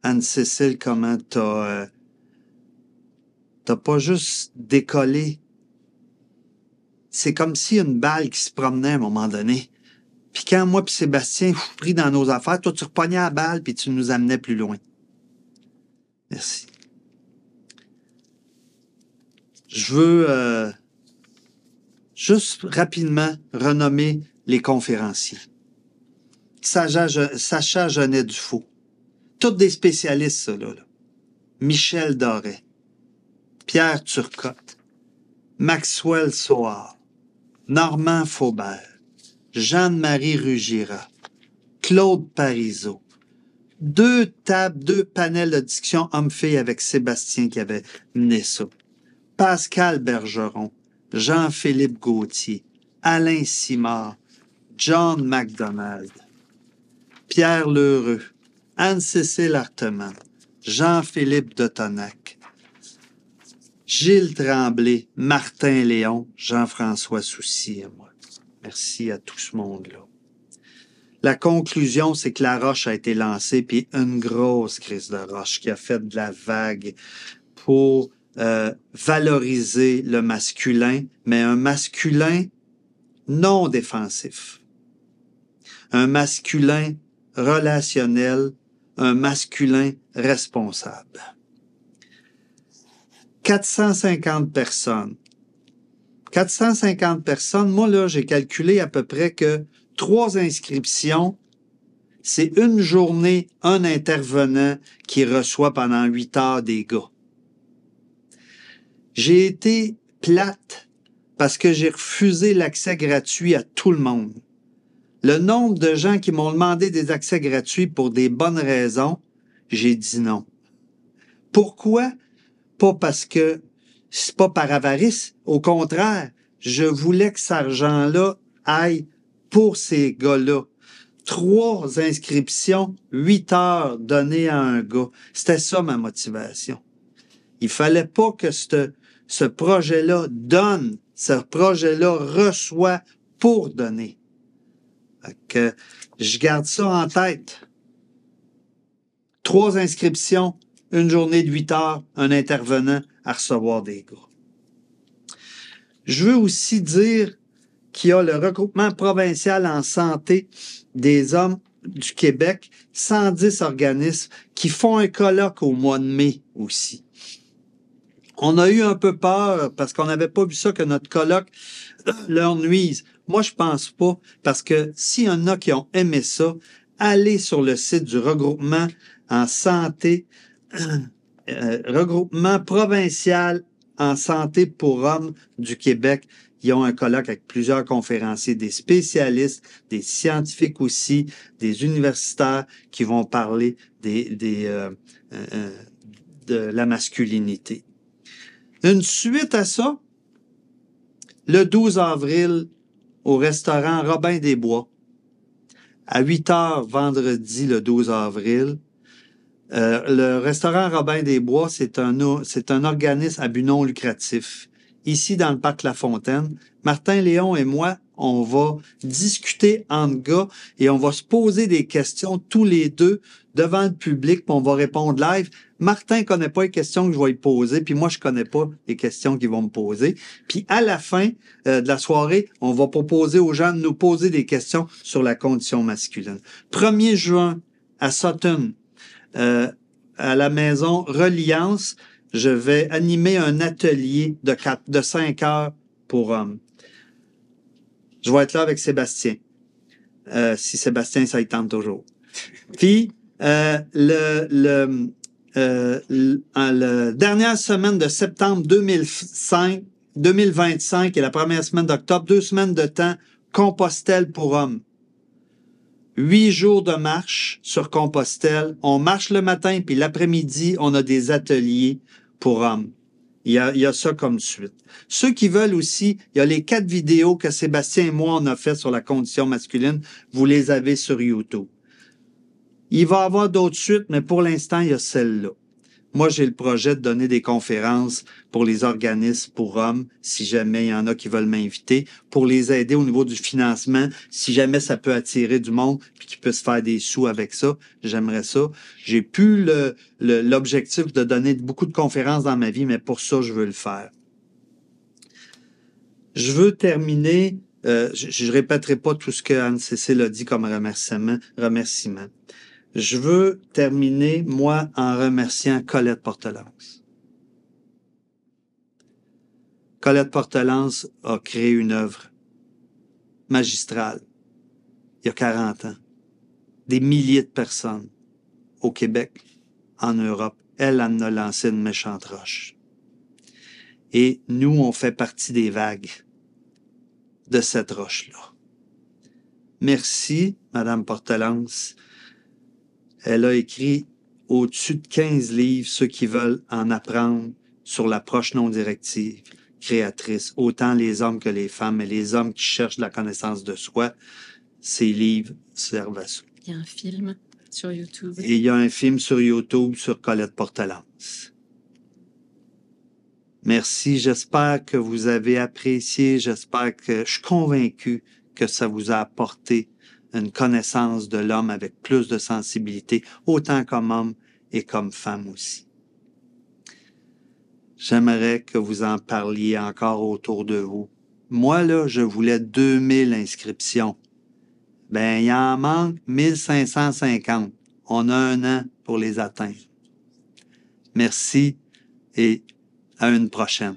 Anne-Cécile, comment t'as pas juste décollé. C'est comme si une balle qui se promenait à un moment donné. Puis quand moi puis Sébastien, pris dans nos affaires, toi, tu repognais la balle puis tu nous amenais plus loin. Merci. Je veux juste rapidement renommer les conférenciers. Sacha Genet-Dufault. Tous des spécialistes, ça, là. Michel Doré, Pierre Turcotte, Maxwell Soard, Normand Faubert, Jeanne-Marie Rugira, Claude Parizeau. Deux panels de discussion homme-fille avec Sébastien qui avait mené ça. Pascal Bergeron, Jean-Philippe Gauthier, Alain Simard, John MacDonald, Pierre Lheureux, Anne-Cécile Arteman, Jean-Philippe Dotonac, Gilles Tremblay, Martin Léon, Jean-François Soucy et moi. Merci à tout ce monde-là. La conclusion, c'est que la roche a été lancée, puis une grosse crise de roche qui a fait de la vague pour valoriser le masculin, mais un masculin non défensif. Un masculin relationnel, un masculin responsable. 450 personnes. 450 personnes, moi là, j'ai calculé à peu près que 3 inscriptions, c'est une journée, un intervenant qui reçoit pendant 8 heures des gars. J'ai été plate parce que j'ai refusé l'accès gratuit à tout le monde. Le nombre de gens qui m'ont demandé des accès gratuits pour des bonnes raisons, j'ai dit non. Pourquoi? Pas parce que c'est pas par avarice. Au contraire, je voulais que cet argent-là aille pour ces gars-là. 3 inscriptions, 8 heures données à un gars. C'était ça ma motivation. Il fallait pas que ce projet-là donne, ce projet-là reçoit pour donner. Fait que je garde ça en tête. 3 inscriptions, une journée de 8 heures, un intervenant à recevoir des gars. Je veux aussi dire qu'il y a le regroupement provincial en santé des hommes du Québec, 110 organismes qui font un colloque au mois de mai aussi. On a eu un peu peur parce qu'on n'avait pas vu ça que notre colloque leur nuise. Moi, je pense pas, parce que s'il y en a qui ont aimé ça, allez sur le site du regroupement en santé, regroupement provincial en santé pour hommes du Québec. Ils ont un colloque avec plusieurs conférenciers, des spécialistes, des scientifiques aussi, des universitaires qui vont parler de la masculinité. Une suite à ça, le 12 avril, au restaurant Robin des Bois, à 8 heures vendredi le 12 avril. Le restaurant Robin des Bois, c'est un organisme à but non lucratif. Ici, dans le parc La Fontaine, Martin Léon et moi, on va discuter entre gars et on va se poser des questions tous les deux devant le public, puis on va répondre live. Martin connaît pas les questions que je vais lui poser, puis moi, je connais pas les questions qu'ils vont me poser. Puis à la fin de la soirée, on va proposer aux gens de nous poser des questions sur la condition masculine. 1er juin, à Sutton, à la maison Reliance, je vais animer un atelier de 5 heures pour hommes. Je vais être là avec Sébastien. Si Sébastien, ça y tente toujours. Puis, la dernière semaine de septembre 2025 et la première semaine d'octobre, 2 semaines de temps, Compostelle pour hommes. 8 jours de marche sur Compostelle. On marche le matin, puis l'après-midi, on a des ateliers pour hommes. Il y a ça comme suite. Ceux qui veulent aussi, il y a les 4 vidéos que Sébastien et moi, on a fait sur la condition masculine. Vous les avez sur YouTube. Il va y avoir d'autres suites, mais pour l'instant, il y a celle-là. Moi, j'ai le projet de donner des conférences pour les organismes pour hommes, si jamais il y en a qui veulent m'inviter, pour les aider au niveau du financement, si jamais ça peut attirer du monde, puis qu'ils puissent faire des sous avec ça, j'aimerais ça. J'ai plus l'objectif de donner beaucoup de conférences dans ma vie, mais pour ça, je veux le faire. Je veux terminer, je répéterai pas tout ce que Anne-Cécile a dit comme remerciement. Je veux terminer, moi, en remerciant Colette Portelance. Colette Portelance a créé une œuvre magistrale il y a 40 ans. Des milliers de personnes au Québec, en Europe. Elle en a lancé une méchante roche. Et nous, on fait partie des vagues de cette roche-là. Merci, Madame Portelance. Elle a écrit au-dessus de 15 livres, ceux qui veulent en apprendre sur l'approche non directive, créatrice, autant les hommes que les femmes, et les hommes qui cherchent de la connaissance de soi, ces livres servent à ça. Il y a un film sur YouTube. Et il y a un film sur YouTube sur Colette Portelance. Merci, j'espère que vous avez apprécié, je suis convaincu que ça vous a apporté une connaissance de l'homme avec plus de sensibilité, autant comme homme et comme femme aussi. J'aimerais que vous en parliez encore autour de vous. Moi, là, je voulais 2000 inscriptions. Ben, il en manque 1550. On a 1 an pour les atteindre. Merci et à une prochaine.